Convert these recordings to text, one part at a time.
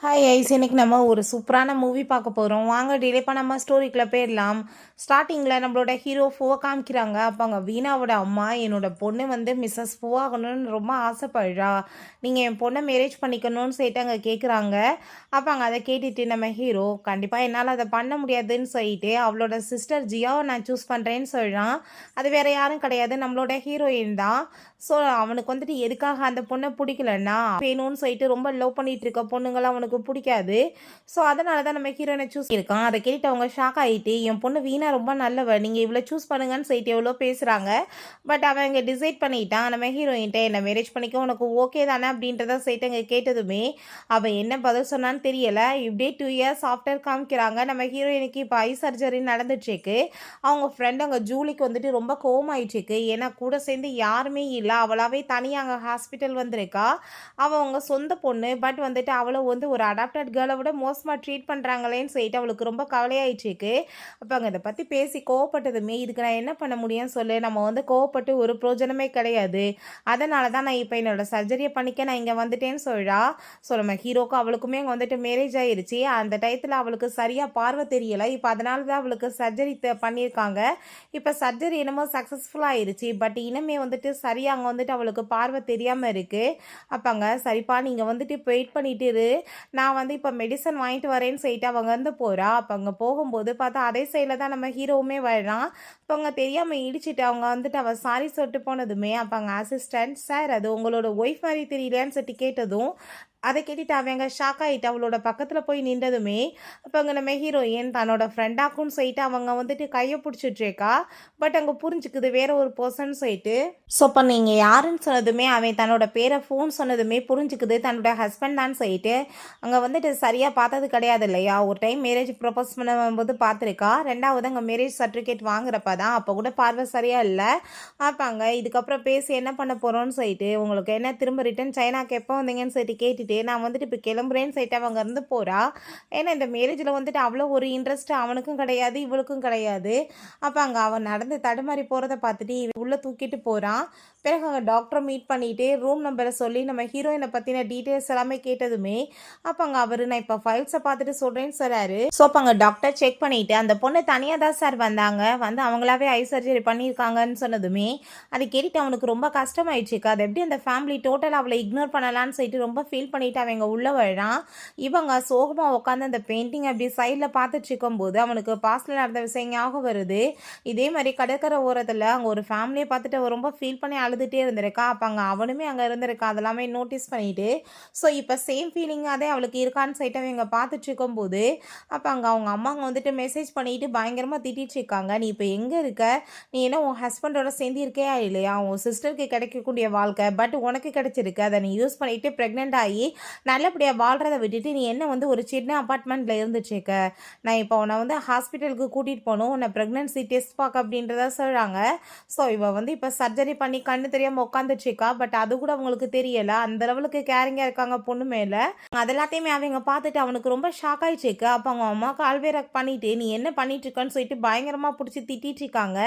Hi ice, இன்னைக்கு நம்ம ஒரு சூப்பரான மூவி பார்க்க போகிறோம். வாங்க டிலே பண்ணாம ஸ்டோரிக்குள்ளே போயிடலாம். ஸ்டார்டிங்கில் நம்மளோட ஹீரோ ஃபுவா காமிக்கிறாங்க. அப்போ அங்கே வீணாவோட அம்மா, என்னோட பொண்ணு வந்து மிஸ்ஸஸ் ஃபுவாகணும்னு ரொம்ப ஆசைப்படுறா, நீங்கள் என் பொண்ணை மேரேஜ் பண்ணிக்கணும்னு சொல்லிட்டு அங்கே கேட்குறாங்க. அப்போ அங்கே அதை கேட்டுட்டு நம்ம ஹீரோ கண்டிப்பாக என்னால் அதை பண்ண முடியாதுன்னு சொல்லிட்டு அவளோட சிஸ்டர் ஜியாவை நான் சூஸ் பண்ணுறேன்னு சொல்கிறான். அது வேறு யாரும் கிடையாது, நம்மளோட ஹீரோயின் தான். ஸோ அவனுக்கு வந்துட்டு எதுக்காக அந்த பொண்ணை பிடிக்கலன்னா வேணும்னு சொல்லிட்டு ரொம்ப லவ் பண்ணிட்டு இருக்க பொண்ணுங்களாம் அவனுக்கு பிடிக்காது. ஸோ அதனால தான் நம்ம ஹீரோயினை சூஸ் இருக்கான். அதை கேட்டு அவங்க ஷாக் ஆகிட்டு, என் பொண்ணு வீணா ரொம்ப நல்லவ, நீங்கள் இவ்வளோ சூஸ் பண்ணுங்கன்னு சொல்லிட்டு எவ்வளோ பேசுகிறாங்க. பட் அவன் இங்கே டிசைட் பண்ணிட்டான். நம்ம ஹீரோயின்ட்ட என்ன மேரேஜ் பண்ணிக்க உனக்கு ஓகே தானே அப்படின்றத சொல்லிட்டு அங்கே கேட்டதுமே அவன் என்ன பதில் சொன்னான்னு தெரியல. இப்படியே 2 இயர்ஸ் ஆஃப்டர் காமிக்கிறாங்க. நம்ம ஹீரோயினுக்கு இப்போ ஐ சர்ஜரி நடந்துட்டுருக்கு. அவங்க ஃப்ரெண்ட் அங்கே ஜூலிக்கு வந்துட்டு ரொம்ப கோவமாயிடுச்சுக்கு. ஏன்னா கூட சேர்ந்து யாருமே இல்லை, அவளாவே தனியாக அங்கே ஹாஸ்பிட்டல் வந்திருக்கா. அவள் அவங்க சொந்த பொண்ணு, பட் வந்துட்டு அவளை வந்து ஒரு அடாப்டட் கேர்ளை விட மோசமாக ட்ரீட் பண்ணுறாங்களேன்னு சொல்லிட்டு அவளுக்கு ரொம்ப கவலையாயிடுச்சுக்கு. அப்போ அங்கே இதை பற்றி பேசி கோவப்பட்டதுமே, இதுக்கு நான் என்ன பண்ண முடியும்னு சொல்லு, நம்ம வந்து கோவப்பட்டு ஒரு பிரோஜனமே கிடையாது, அதனால தான் நான் இப்போ என்னோட சர்ஜரியை பண்ணிக்க நான் இங்கே வந்துட்டேன்னு சொல்கிறா. ஸோ நம்ம ஹீரோக்கு அவளுக்குமே அங்கே வந்துட்டு மேரேஜ் ஆயிடுச்சு. அந்த டயத்தில் அவளுக்கு சரியாக பார்வை தெரியலை. இப்போ அதனால தான் அவளுக்கு சர்ஜரி பண்ணியிருக்காங்க. இப்போ சர்ஜரி என்னமோ சக்ஸஸ்ஃபுல்லாக ஆயிடுச்சு. பட் இனிமே வந்துட்டு சரியாக அங்கே வந்துட்டு அவளுக்கு பார்வை தெரியாமல் இருக்குது. அப்போங்க சரிப்பா நீங்கள் வந்துட்டு இப்போ வெயிட் பண்ணிட்டு இரு, நான் வந்து இப்போ மெடிசன் வாங்கிட்டு வரேன்னு சொல்லிட்டு அவங்க வந்து போகிறா. அப்போ அங்கே போகும்போது பார்த்தா அதே சைடில் தான் நம்ம ஹீரோவுமே வர்றான். இப்போ அவங்க தெரியாமல் இடிச்சிட்டு அவங்க வந்துட்டு அவள் சாரி சொல்லிட்டு போனதுமே அப்போ அங்கே அசிஸ்டன்ட், சார் அது உங்களோட ஒய்ஃப் மாதிரி தெரியலையான்னு சொல்லிட்டு கேட்டதும் அதை கேட்டுட்டு அவங்க ஷாக் ஆகிட்டு அவளோட பக்கத்தில் போய் நின்றதுமே அப்போ அங்கே நம்ம ஹீரோயின் தன்னோட ஃப்ரெண்டாக்குன்னு சொல்லிட்டு அவங்க வந்துட்டு கையை பிடிச்சிட்ருக்கா. பட் அங்கே புரிஞ்சுக்குது வேற ஒரு பர்சன் சொல்லிட்டு. ஸோ இப்போ நீங்கள் யாருன்னு சொன்னதுமே அவன் தன்னோட பேரை ஃபோன் சொன்னதுமே புரிஞ்சுக்குது தன்னோட ஹஸ்பண்ட் தான் சொல்லிட்டு. அங்கே வந்துட்டு சரியாக பார்த்தது கிடையாது இல்லையா, ஒரு டைம் மேரேஜ் ப்ரொபோஸ் பண்ணும்போது பார்த்துருக்கா, ரெண்டாவது அங்கே மேரேஜ் சர்டிஃபிகேட் வாங்குறப்ப தான் அப்போ கூட பார்வை சரியாக இல்லை. ஆப்பாங்க இதுக்கப்புறம் பேசி என்ன பண்ண போகிறோன்னு சொல்லிட்டு, உங்களுக்கு என்ன திரும்ப ரிட்டன் சைனாக்கு எப்போ வந்தீங்கன்னு சொல்லிட்டு கேட்டுட்டு நான் வந்துட்டு இப்போ கிளம்புறேன்னு சொல்லிட்டு அவங்க இருந்து போகிறா. ஏன்னா இந்த மேரேஜில் வந்துட்டு அவ்வளோ ஒரு இன்ட்ரெஸ்ட் அவனுக்கும் கிடையாது, இவளுக்கும் கிடையாது. அப்போ அங்கே அவன் நடந்து தடுமாறி போகிறத பார்த்துட்டு உள்ளே தூக்கிட்டு போகிறான். பிறகு அங்கே டாக்டரை மீட் பண்ணிவிட்டு ரூம் நம்பரை சொல்லி நம்ம ஹீரோயினை பற்றின டீட்டெயில்ஸ் எல்லாமே கேட்டதுமே அப்போ அங்கே அவர் நான் இப்போ ஃபைல்ஸை பார்த்துட்டு சொல்கிறேன்னு சொல்கிறாரு. ஸோ அப்போ அங்கே டாக்டர் செக் பண்ணிவிட்டு அந்த பொண்ணு தனியாக தான் சார் வந்தாங்க, வந்து அவங்களாவே ஐ சர்ஜரி பண்ணியிருக்காங்கன்னு சொன்னதுமே அது கேட்டுட்டு அவனுக்கு ரொம்ப கஷ்டமாயிடுச்சுக்கா. அது எப்படி அந்த ஃபேமிலி டோட்டலாக அவளை இக்னோர் பண்ணலான்னு சொல்லிட்டு ரொம்ப ஃபீல் பண்ணிட்டு அவங்க உள்ளே வரான். இவங்க சோகமாக உட்காந்து அந்த பெயிண்டிங் அப்படி சைடில் பார்த்துட்டு இருக்கும்போது அவனுக்கு பாஸ்டில் நடந்த விஷயம் ஞாபகம் வருது. இதே மாதிரி கடற்கரை ஓரத்தில் அங்கே ஒரு ஃபேமிலியை பார்த்துட்டு அவன் ரொம்ப ஃபீல் பண்ணி அழுதுகிட்டே இருந்திருக்கா. அப்போ அங்கே அவனுமே அங்கே இருந்திருக்கான், அதெல்லாமே நோட்டீஸ் பண்ணிட்டு. ஸோ இப்போ சேம் ஃபீலிங்காகவே அவளுக்கு இருக்கான்னு சொல்லிட்டு அவங்க பார்த்துட்டு இருக்கும்போது அப்போ அங்கே அவங்க அம்மாங்க வந்துட்டு மெசேஜ் பண்ணிட்டு பயங்கரமாக திட்டிட்டு இருக்காங்க. நீ இப்போ எங்கே இருக்க, நீ என்ன உன் ஹஸ்பண்டோட சேர்ந்து இருக்கையா இல்லையா, உன் சிஸ்டருக்கு கிடைக்கக்கூடிய வாழ்க்கை பட் உனக்கு கிடைச்சிருக்கு, அதை நீ யூஸ் பண்ணிட்டு ப்ரெக்னென்ட் ஆகி நல்லபடியாக வாழ்கிறத விட்டுட்டு நீ என்ன வந்து ஒரு சின்ன அப்பார்ட்மெண்ட்டில் இருந்துச்சுக்க, நான் இப்போ உன்னை வந்து ஹாஸ்பிட்டலுக்கு கூட்டிகிட்டு போகணும், உன்னை ப்ரெக்னன்சி டெஸ்ட் பார்க்க அப்படின்றத சொல்கிறாங்க. ஸோ இவள் வந்து இப்போ சர்ஜரி பண்ணி கண்ணு தெரியாமல் உட்காந்துச்சுக்கா. பட் அது கூட அவங்களுக்கு தெரியலை, அந்த லெவலுக்கு கேரிங்காக இருக்காங்க பொண்ணு மேலே. அது எல்லாத்தையுமே அவங்க பார்த்துட்டு அவனுக்கு ரொம்ப ஷாக் ஆகிடுச்சுக்க. அப்போ அவங்க அம்மாவுக்கு ஆல்வேராக் பண்ணிவிட்டு நீ என்ன பண்ணிட்டு இருக்கன்னு சொல்லிட்டு பயங்கரமாக பிடிச்சி திட்டிட்டு இருக்காங்க.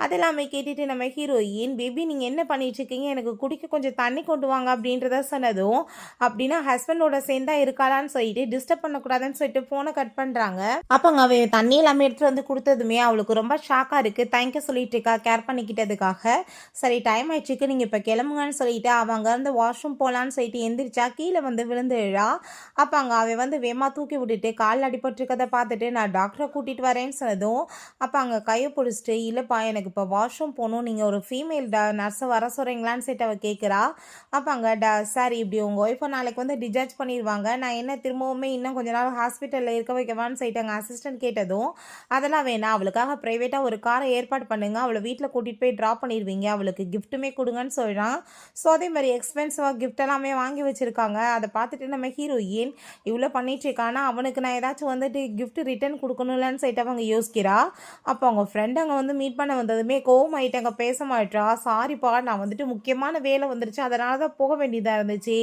அது எல்லாமே கேட்டுட்டு நம்ம ஹீரோயின், பேபி நீங்கள் என்ன பண்ணிட்டு இருக்கீங்க, எனக்கு குடிக்க கொஞ்சம் தண்ணி கொண்டு வாங்க அப்படின்றத சொன்னதும் அப்படின்னா ஹஸ்பண்டோட சேர்ந்தா இருக்காளான்னு சொல்லிட்டு டிஸ்டர்ப் பண்ணக்கூடாதுன்னு சொல்லிட்டு ஃபோனை கட் பண்ணுறாங்க. அப்போங்க அவன் தண்ணி எல்லாமே எடுத்துகிட்டு வந்து கொடுத்ததுமே அவளுக்கு ரொம்ப ஷாக்காக இருக்குது. தேங்க்யூ சொல்லிட்டு இருக்கா கேர் பண்ணிக்கிட்டதுக்காக. சரி டைம் ஆயிடுச்சுக்கு நீங்கள் இப்போ கிளம்புங்கன்னு சொல்லிட்டு அவங்க வந்து வாஷ்ரூம் போகலான்னு சொல்லிட்டு எந்திரிச்சா கீழே வந்து விழுந்துடுறா. அப்போ அங்கே அவன் வந்து வேமா தூக்கி விட்டுட்டு காலில் அடிபட்டுருக்கதை பார்த்துட்டு நான் டாக்டரை கூட்டிகிட்டு வரேன்னு சொன்னதும் அப்போ அங்கே கையை பிடிச்சிட்டு இல்லைப்பா எனக்கு இப்போ வாஷ்ரூம் போகணும், நீங்கள் ஒரு ஃபீமேல் நர்ஸை வர சொல்கிறீங்களான்னு சொல்லிட்டு அவள் கேட்குறா. அப்போ அங்கே சார் இப்படி உங்கள் ஒய்ஃபை நாளைக்கு வந்து டிஸ்சார்ஜ் பண்ணிடுவாங்க, நான் என்ன திரும்பவுமே இன்னும் கொஞ்ச நாள் ஹாஸ்பிட்டலில் இருக்க வைக்கவான்னு சொல்லிட்டு அங்கே அசிஸ்டன்ட் கேட்டதும் அதெல்லாம் வேணாம், அவளுக்காக ப்ரைவேட்டாக ஒரு காரை ஏற்பாடு பண்ணுங்க, அவளை வீட்டில் கூட்டிகிட்டு போய் ட்ராப் பண்ணிடுவீங்க, அவளுக்கு கிஃப்ட்டுமே கொடுங்கன்னு சொல்கிறான். ஸோ அதே மாதிரி எக்ஸ்பென்சிவாக கிஃப்ட் எல்லாமே வாங்கி வச்சுருக்காங்க. அதை பார்த்துட்டு நம்ம ஹீரோயின் இவ்வளோ பண்ணிட்டுருக்கானா அவனுக்கு நான் ஏதாச்சும் வந்துட்டு கிஃப்ட் ரிட்டர்ன் கொடுக்கணும்லன்னு சொல்லிட்டு அவங்க யோசிக்கிறா. அப்போ அவங்க ஃப்ரெண்ட் அங்கே வந்து மீட் பண்ண வந்ததுமே கோவம் ஆகிட்டு அங்கே பேச மாட்டா. சாரிப்பா நான் வந்துட்டு முக்கியமான வேலை வந்துருச்சு, அதனால தான் போக வேண்டியதாக இருந்துச்சு,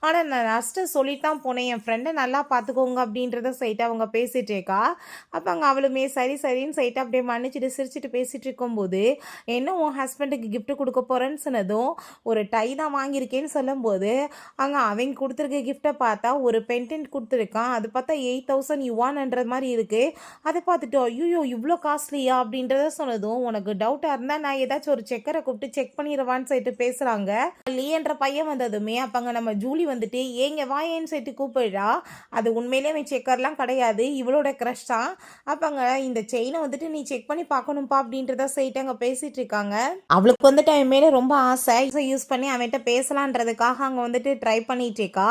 ஆனால் நான் நர்ஸ்ட்டு சொல்லிட்டு தான் போனேன், என் ஃப்ரெண்டை நல்லா பார்த்துக்கோங்க அப்படின்றத சொல்லிட்டு அவங்க பேசிகிட்டு இருக்கா. அப்போ அங்கே அவளுமே சரி சரின்னு சொல்லிட்டு அப்படியே மன்னிச்சுட்டு சிரிச்சுட்டு பேசிகிட்டு இருக்கும்போது என்ன உன் ஹஸ்பண்டுக்கு கிஃப்ட் கொடுக்க போகிறேன்னு போகிறேன்னு சொன்னதும் ஒரு டை தான் வாங்கியிருக்கேன்னு சொல்லும்போது அங்கே அவங்க கொடுத்துருக்க கிஃப்ட்டை பார்த்தா ஒரு பென்டென்ட் கொடுத்துருக்கான். அது பார்த்தா 8000 யுவான்ன்ற மாதிரி இருக்குது. அதை பார்த்துட்டு ஐயோ இவ்வளோ காஸ்ட்லியா அப்படின்றத சொன்னதும் உனக்கு டவுட்டாக இருந்தால் நான் ஏதாச்சும் ஒரு செக்கரை கூப்பிட்டு செக் பண்ணிடுவான்னு சொல்லிட்டு பேசுகிறாங்க. லீ என்ற பையன் வந்ததுமே அப்பங்க நம்ம ஜூலி வந்துட்டு ஏங்க வாயேன்னு சொல்லிட்டு கூப்பிடுறா. அது உண்மையிலே அவன் செக்கர்லாம் கிடையாது, இவளோட க்ரஷ் தான். அப்பங்க இந்த செயினை வந்துட்டு நீ செக் பண்ணி பார்க்கணும்ப்பா அப்படின்றத சொல்லிட்டு அங்கே பேசிட்டு இருக்காங்க. அவளுக்கு வந்துட்டு அவன் மேலே ரொம்ப ஆசை யூஸ் பண்ணி அவன்கிட்ட பேசலான்றதுக்காக அங்கே வந்துட்டு ட்ரை பண்ணிட்டு இருக்கா.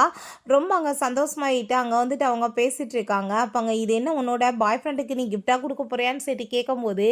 ரொம்ப அங்கே சந்தோஷமாயிட்டு அங்கே வந்துட்டு அவங்க பேசிட்டு இருக்காங்க. அப்பங்க இது என்ன உன்னோட பாய் ஃப்ரெண்டுக்கு நீ கிஃப்டாக கொடுக்க போறியான்னு சொல்லிட்டு கேட்கும்போது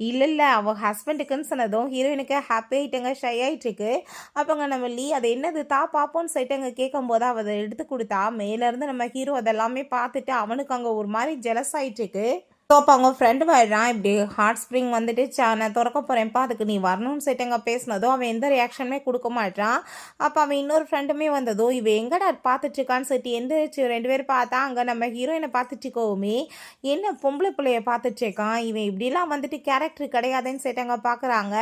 இல்லை அவள் ஹஸ்பண்டுக்குன்னு சொன்னதும் ஹீரோயினுக்கு ஹாப்பி ஆகிட்டுங்க ஷை ஆகிட்டு இருக்கு. அப்பங்க நம்ம லீ அது என்னது பார்ப்போன்னு சொல்லிட்டு அங்கே கேட்கும்போது அவள் அதை எடுத்து கொடுத்தா மேலேருந்து நம்ம ஹீரோ அதெல்லாமே பார்த்துட்டு அவனுக்கு அங்கே ஒரு மாதிரி ஜெலஸ் ஆகிட்டு இருக்கு. ஸோ அப்போ அவங்க ஃப்ரெண்டு வர்றான், இப்படி ஹாட் ஸ்ப்ரிங் வந்துட்டு நான் திறக்க போகிறேன்ப்பா அதுக்கு நீ வரணும்னு சொல்லிட்டு அங்கே பேசினதும் அவன் எந்த ரியாக்ஷனுமே கொடுக்க மாட்டான். அப்போ அவன் இன்னொரு ஃப்ரெண்டுமே வந்ததும் இவன் எங்கடா பார்த்துட்ருக்கான்னு சொல்லிட்டு எந்திரிச்சு 2 பேர் பார்த்தா அங்கே நம்ம ஹீரோயினை பார்த்துட்டுக்கோமே என்ன பொம்பளை பிள்ளைய பார்த்துட்ருக்கான், இவன் இப்படிலாம் வந்துட்டு கேரக்டர் கிடையாதுன்னு சொல்லிட்டு அங்கே பார்க்குறாங்க.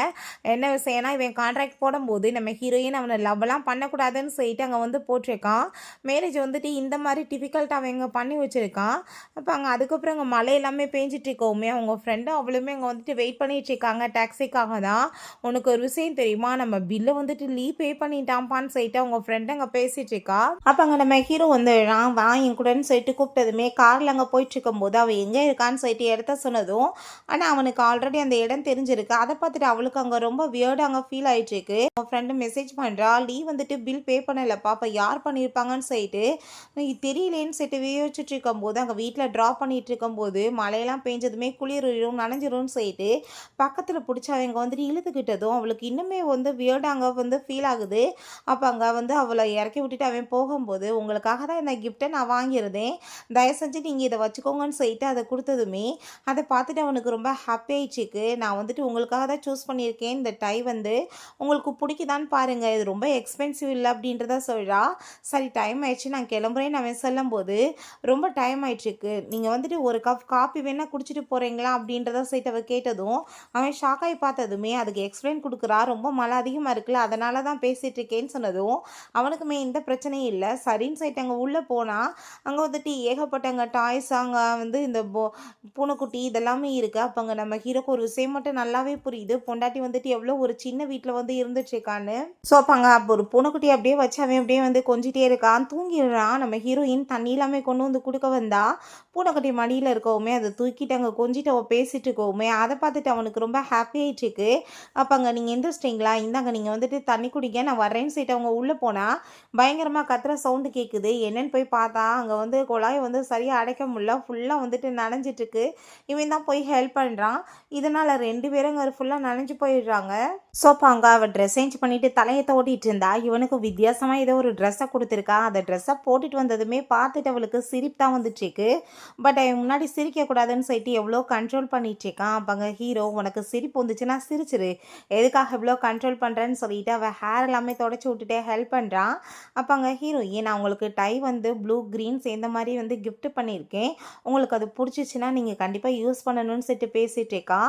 என்ன விஷயம்னா இவன் கான்ட்ராக்ட் போடும்போது நம்ம ஹீரோயின் அவனை லவ்லாம் பண்ணக்கூடாதுன்னு சொல்லிட்டு அங்கே வந்து போட்டிருக்கான். மேரேஜ் வந்துட்டு இந்த மாதிரி டிஃபிகல்ட்டாக அவன் இங்கே பண்ணி வச்சுருக்கான். அப்போ அங்கே அதுக்கப்புறம் அங்கே மழை எல்லாமே பேஞ்சிட்டு இருக்கோமே அவங்க ஃப்ரெண்டும் அவளுமே அங்கே வந்துட்டு வெயிட் பண்ணிட்டு இருக்காங்க டாக்ஸிக்காக தான். உனக்கு ஒரு விஷயம் தெரியுமா, நம்ம பில்லை வந்துட்டு லீ பே பண்ணிட்டான்ப்பான்னு சொல்லிட்டு அவங்க ஃப்ரெண்டு அங்கே பேசிட்டு இருக்கா. அப்போ அங்கே நம்ம ஹீரோ வந்து வா என் கூடன்னு சொல்லிட்டு கூப்பிட்டதுமே காரில் அங்கே போயிட்டு இருக்கும்போது அவள் எங்கே இருக்கான்னு சொல்லிட்டு இடத்த சொன்னதும் ஆனால் அவனுக்கு ஆல்ரெடி அந்த இடம் தெரிஞ்சிருக்கு. அதை பார்த்துட்டு அவளுக்கு அங்கே ரொம்ப வியர்டாக அங்கே ஃபீல் ஆகிட்டு இருக்கு. அவன் ஃப்ரெண்டு மெசேஜ் பண்ணுறா லீ வந்துட்டு பில் பே பண்ணலப்பா அப்போ யார் பண்ணியிருப்பாங்கன்னு சொல்லிட்டு தெரியலேன்னு சொல்லிட்டு யோசிச்சுட்டு இருக்கும்போது அங்கே வீட்டில் ட்ராப் பண்ணிட்டு இருக்கும்போது மழையெல்லாம் பேஞ்சதுமே குளிரும் நனைஞ்சிரும்னு சொல்லிட்டு பக்கத்தில் பிடிச்சி அவங்க வந்துட்டு இழுத்துக்கிட்டதும் அவளுக்கு இன்னுமே வந்து வியர்டாக அங்கே வந்து ஃபீல் ஆகுது. அப்போ அங்கே வந்து அவளை இறக்கி விட்டுட்டு அவன் போகும்போது உங்களுக்காக தான் இந்த கிஃப்ட்டை நான் வாங்கியிருந்தேன், தயவு செஞ்சு நீங்கள் இதை வச்சுக்கோங்கன்னு சொல்லிட்டு அதை கொடுத்ததுமே அதை பார்த்துட்டு அவனுக்கு ரொம்ப ஹாப்பி ஆயிடுச்சுக்கு. நான் வந்துட்டு உங்களுக்காக தான் சூஸ் பண்ணியிருக்கேன், இந்த டை வந்து உங்களுக்கு பிடிக்குதான்னு பாருங்கள், இது ரொம்ப எக்ஸ்பென்சிவ் இல்லை அப்படின்றத சொல்கிறா. சரி டைம் ஆயிடுச்சு நான் கிளம்புறேன்னு அவன் சொல்லும்போது ரொம்ப டைம் ஆயிடுச்சுக்கு, நீங்கள் வந்துட்டு ஒரு கப் காப்பி வேணால் குடிச்சிட்டு போகிறீங்களா அப்படின்றத சைட் அவள் கேட்டதும் அவன் ஷாக்காகி பார்த்ததுமே அதுக்கு எக்ஸ்பிளைன் கொடுக்குறா. ரொம்ப மழை அதிகமாக இருக்குல்ல அதனால தான் பேசிகிட்டு இருக்கேன்னு சொன்னதும் அவனுக்குமே எந்த பிரச்சனையும் இல்லை. சரின்னு சைட் அங்கே உள்ளே போனால் அங்கே வந்துட்டு ஏகப்பட்ட அங்கே டாய்ஸ் அங்கே வந்து இந்த பூனைக்குட்டி இதெல்லாமே இருக்குது. அப்போ அங்கே நம்ம ஹீரோக்கு ஒரு விஷயம் மட்டும் நல்லாவே புரியுது, பொண்டாட்டி வந்துட்டு எவ்வளோ ஒரு சின்ன வீட்டில் வந்து இருந்துட்டுருக்கான்னு. ஸோ அப்போ அங்கே அப்போ ஒரு பூனைக்குட்டி அப்படியே வச்சு அவன் அப்படியே வந்து கொஞ்சிட்டே இருக்கான், தூங்கிடுறான். நம்ம ஹீரோயின் தண்ணி எல்லாமே கொண்டு வந்து கொடுக்க வந்தா பூனைக்குட்டி மடியில் இருக்கவுமே அதை தூக்கிட்டு அங்கே கொஞ்சிட்டு அவள் பேசிகிட்டு இருக்கவுமே அதை பார்த்துட்டு அவனுக்கு ரொம்ப ஹாப்பி ஆகிட்டுருக்கு. அப்போ அங்கே நீங்கள் எந்திரிச்சிட்டிங்களா, இந்தாங்க நீங்கள் வந்துட்டு தண்ணி குடிங்க நான் வரேன்னு சொல்லிட்டு அவங்க உள்ளே போனால் பயங்கரமாக கத்துற சவுண்டு கேட்குது. என்னன்னு போய் பார்த்தா அங்கே வந்து குழாயை வந்து சரியாக அடைக்க முடியல, ஃபுல்லாக வந்துட்டு நனைஞ்சிட்ருக்கு. இவன் தான் போய் ஹெல்ப் பண்ணுறான். இதனால் 2 பேரும் அங்கே ஃபுல்லாக நனைஞ்சு போயிடுறாங்க. ஸோ அப்போ அங்கே அவள் ட்ரெஸ் சேஞ்ச் பண்ணிவிட்டு தலையை ஓட்டிகிட்டு இருந்தா. இவனுக்கு வித்தியாசமாக ஏதோ ஒரு ட்ரெஸ்ஸை கொடுத்துருக்கா. அந்த ட்ரெஸ்ஸை போட்டுட்டு வந்ததுமே பார்த்துட்டு அவளுக்கு சிரிப்பு தான் வந்துட்டுருக்கு. பட் அவன் முன்னாடி சிரிக்கக்கூடாதுன்னு சொல்லிட்டு எவ்வளோ கண்ட்ரோல் பண்ணிகிட்ருக்கான். அப்போ அங்கே ஹீரோ உனக்கு சிரிப்பு வந்துச்சுன்னா சிரிச்சிரு, எதுக்காக எவ்வளோ கண்ட்ரோல் பண்ணுறேன்னு சொல்லிட்டு அவள் ஹேர் எல்லாமே தொடச்சி விட்டுட்டே ஹெல்ப் பண்ணுறான். அப்போ அங்கே ஹீரோ நான் உங்களுக்கு டை வந்து ப்ளூ க்ரீன் சேர்ந்த மாதிரி வந்து கிஃப்ட் பண்ணியிருக்கேன், உங்களுக்கு அது பிடிச்சிச்சின்னா நீங்கள் கண்டிப்பாக யூஸ் பண்ணணும்னு சொல்லிட்டு பேசிகிட்டு இருக்கா.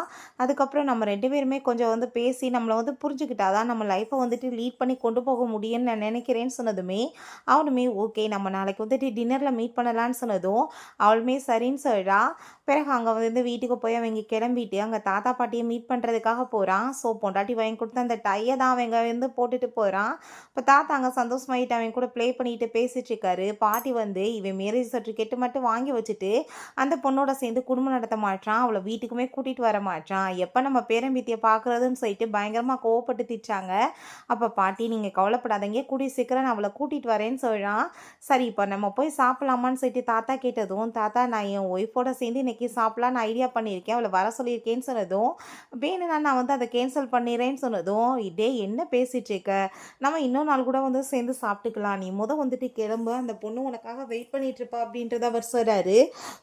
அதுக்கப்புறம் நம்ம 2 பேருமே கொஞ்சம் வந்து பேசி நம்மளை வந்து புரிஞ்சுக்கிட்டாதான் நம்ம லைஃப்பை வந்துட்டு லீட் பண்ணி கொண்டு போக முடியும்னு நான் நினைக்கிறேன்னு சொன்னதுமே அவனுமே ஓகே நம்ம நாளைக்கு வந்துட்டு டின்னரில் மீட் பண்ணலான்னு சொன்னதும் அவளுமே சரின்னு சொல்கிறா. பிறகு அங்கே வந்து வீட்டுக்கு போய் அவங்க கிளம்பிட்டு அங்கே தாத்தா பாட்டியை மீட் பண்ணுறதுக்காக போகிறான். ஸோ பொண்டாட்டி வாங்கி கொடுத்து அந்த டையை தான் அவங்க வந்து போட்டுட்டு போகிறான். இப்போ தாத்தா அங்கே சந்தோஷமாயிட்டு அவன் கூட ப்ளே பண்ணிட்டு பேசிட்டு இருக்காரு. பாட்டி வந்து இவன் மேரேஜ் சர்டிஃபிகேட்டு மட்டும் வாங்கி வச்சுட்டு அந்த பொண்ணோட சேர்ந்து குடும்பம் நடத்த மாட்டான், அவளை வீட்டுக்குமே கூட்டிகிட்டு வர மாட்டான், எப்போ நம்ம பேரம்பீத்தியை பார்க்குறதுன்னு சொல்லிட்டு பயங்கரமாக கோவப்பட்டு திட்டாங்க. அப்போ பாட்டி நீங்கள் கவலைப்படாதீங்க, கூடிய சீக்கிரம் நான் அவளை கூட்டிகிட்டு வரேன்னு சொல்கிறான். சரி இப்போ நம்ம போய் சாப்பிட்லாமான்னு சொல்லிட்டு தாத்தா கேட்டதும் தாத்தா நான் என் ஒய்ஃபோட சேர்ந்து இன்றைக்கி சாப்பிட்லான்னு ஐடியா பண்ணியிருக்கேன், அவளை வர சொல்லியிருக்கேன்னு சொன்னதும் வேணும்னா நான் வந்து அதை கேன்சல் பண்ணிடுறேன்னு சொன்னதும் இதே என்ன பேசிகிட்டு இருக்க, நம்ம இன்னொரு நாள் கூட வந்து சேர்ந்து சாப்பிட்டுக்கலாம், நீ வந்துட்டு கிளம்பு, அந்த பொண்ணு உனக்காக வெயிட் பண்ணிட்டு இருப்பா அப்படின்றத அவர் சொல்கிறாரு.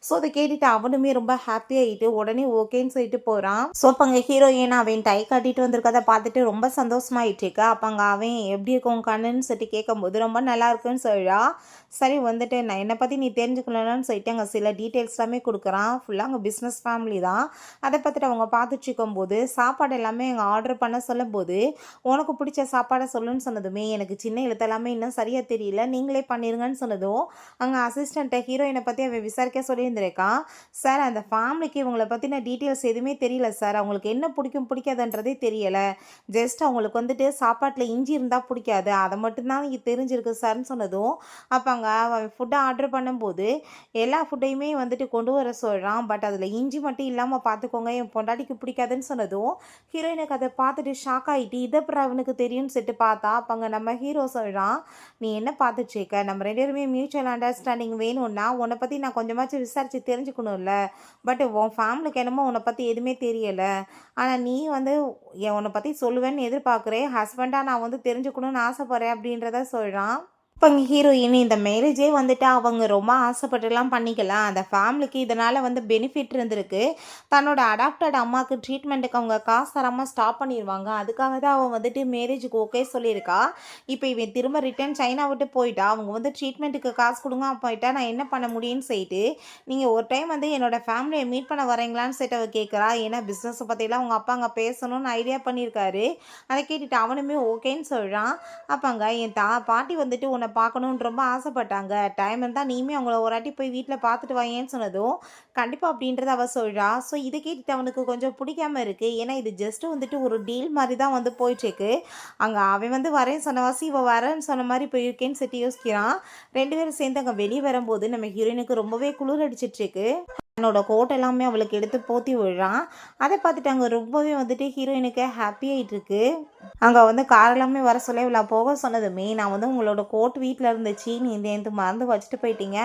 ஸோ அதை கேட்டுட்டு அவனுமே ரொம்ப ஹாப்பி ஆகிட்டு உடனே ஓகேன்னு சொல்லிட்டு போகிறான். ஸோ அப்போ அங்கே ஹீரோயின் அவன் டை காட்டிட்டு வந்திருக்கதை பார்த்துட்டு ரொம்ப சந்தோஷமாயிட்டு இருக்கா. அப்போ அங்கே அவன் எப்படி இருக்கும் கண்ணுன்னு சொல்லிட்டு கேட்கும்போது ரொம்ப நல்லா இருக்குன்னு சொல்கிறா. சரி வந்துட்டு நான் என்னை பற்றி நீ தெரிஞ்சுக்கணும்னு சொல்லிட்டு அங்கே சில டீட்டெயில்ஸ் எல்லாமே கொடுக்குறான். ஃபுல்லாக அங்கே பிஸ்னஸ் ஃபேமிலி தான். அதை பார்த்துட்டு அவங்க பார்த்துட்டு இருக்கும்போது சாப்பாடு எல்லாமே எங்கள் ஆர்டர் பண்ண சொல்லும்போது, உனக்கு பிடிச்ச சாப்பாடை சொல்லுன்னு சொன்னதுமே எனக்கு சின்ன எழுத்தெல்லாமே இன்னும் சரியாக தெரியல, நீங்களே பண்ணிருங்கன்னு சொன்னதும் அங்கே அசிஸ்டண்ட்டை ஹீரோயினை பற்றி அவன் விசாரிக்க சொல்லியிருந்திருக்கான். சார் அந்த ஃபேமிலிக்கு இவங்களை பற்றின டீட்டெயில்ஸ் எதுவுமே தெரியல சார், அவங்களுக்கு என்ன பிடிக்கும் பிடிக்காதுன்றதே தெரியலை, ஜஸ்ட் அவங்களுக்கு வந்துட்டு சாப்பாட்டில் இஞ்சி இருந்தால் பிடிக்காது, அதை மட்டும்தான் இங்கே தெரிஞ்சிருக்கு சார்ன்னு சொன்னதும் அப்போ அங்கே அவன் ஃபுட்டை ஆர்டர் பண்ணும்போது எல்லா ஃபுட்டையுமே வந்துட்டு கொண்டு வர சொல்கிறான். பட் அதில் இஞ்சி மட்டும் இல்லாமல் பார்த்துக்கோங்க, என் பொண்டாட்டிக்கு பிடிக்காதுன்னு சொன்னதும் ஹீரோயினுக்கு அதை பார்த்துட்டு ஷாக் ஆகிட்டு இதை அப்புறம் அவனுக்கு தெரியும்னு சொல்லிட்டு பார்த்தா அப்போ அங்கே நம்ம ஹீரோ சொல்கிறான், நீ என்ன பார்த்துட்டு இருக்க, நம்ம ரெண்டு பேருமே மியூச்சுவல் அண்டர்ஸ்டாண்டிங் வேணும்னா உன்னை பற்றி நான் கொஞ்சமாச்சும் விசாரித்து தெரிஞ்சுக்கணும்ல, பட் உன் ஃபேமிலிக்கு என்னமோ உன்னை பற்றி எதுவுமே தெரியலை, ஆனால் நீ வந்து உன்னை பற்றி சொல்லுவேன்னு எதிர்பார்க்குறேன், ஹஸ்பண்டாக நான் வந்து தெரிஞ்சுக்கணும்னு ஆசைப்பட்றேன் அப்படின்றத சொல்கிறான். இப்போ இங்கே ஹீரோயின் இந்த மேரேஜே வந்துட்டு அவங்க ரொம்ப ஆசைப்பட்டுலாம் பண்ணிக்கலாம், அந்த ஃபேமிலிக்கு இதனால் வந்து பெனிஃபிட் இருந்திருக்கு, தன்னோட அடாப்டட் அம்மாவுக்கு ட்ரீட்மெண்ட்டுக்கு அவங்க காசு தராமல் ஸ்டாப் பண்ணிடுவாங்க, அதுக்காக தான் அவன் வந்துட்டு மேரேஜுக்கு ஓகே சொல்லியிருக்கா. இப்போ இவன் திரும்ப ரிட்டர்ன் சைனா விட்டு போயிட்டா, அவங்க வந்து ட்ரீட்மெண்ட்டுக்கு காசு கொடுங்க போயிட்டா நான் என்ன பண்ண முடியும்னு சொல்லிட்டு நீங்கள் ஒரு டைம் வந்து என்னோட ஃபேமிலியை மீட் பண்ண வரீங்களான்னு சொல்லிட்டு அவள் கேட்குறா. ஏன்னா பிஸ்னஸை பற்றிலாம் அவங்க அப்பா அங்கே பேசணும்னு ஐடியா பண்ணியிருக்காரு. அதை கேட்டுட்டு அவனுமே ஓகேன்னு சொல்கிறான். அப்போ அங்கே என் பாட்டி வந்துட்டு உன்னை பார்க்கணுன்னு ரொம்ப ஆசைப்பட்டாங்க, டைம் இருந்தால் நீயுமே அவங்கள ஒரு வாட்டி போய் வீட்டில் பார்த்துட்டு வாங்கன்னு சொன்னதும் கண்டிப்பாக அப்படின்றத அவள் சொல்கிறா. ஸோ இதை கேட்டுட்டு அவனுக்கு கொஞ்சம் பிடிக்காம இருக்குது, ஏன்னா இது ஜஸ்ட்டு வந்துட்டு ஒரு டீல் மாதிரி தான் வந்து போயிட்டுருக்கு, அங்கே அவன் வந்து வரேன்னு சொன்னவாசி இவள் வரேன்னு சொன்ன மாதிரி போயிருக்கேன்னு சொல்லிட்டு யோசிக்கிறான். ரெண்டு பேரும் சேர்ந்து அங்கே வெளியே வரும்போது நம்ம ஹீரோயினுக்கு ரொம்பவே குளிர் அடிச்சிட்ருக்கு. தன்னோட கோட் எல்லாமே அவளுக்கு எடுத்து போற்றி விடுறான். அதை பார்த்துட்டு அங்கே ரொம்பவே வந்துட்டு ஹீரோயினுக்கு ஹாப்பி ஆகிட்டு இருக்கு. அங்கே வந்து கார் எல்லாமே வர சொல்ல இவ்வளோ போக சொன்னதுமே நான் வந்து உங்களோட கோட் வீட்டில் இருந்துச்சு, நீ இந்த மறந்து வச்சுட்டு போயிட்டீங்க,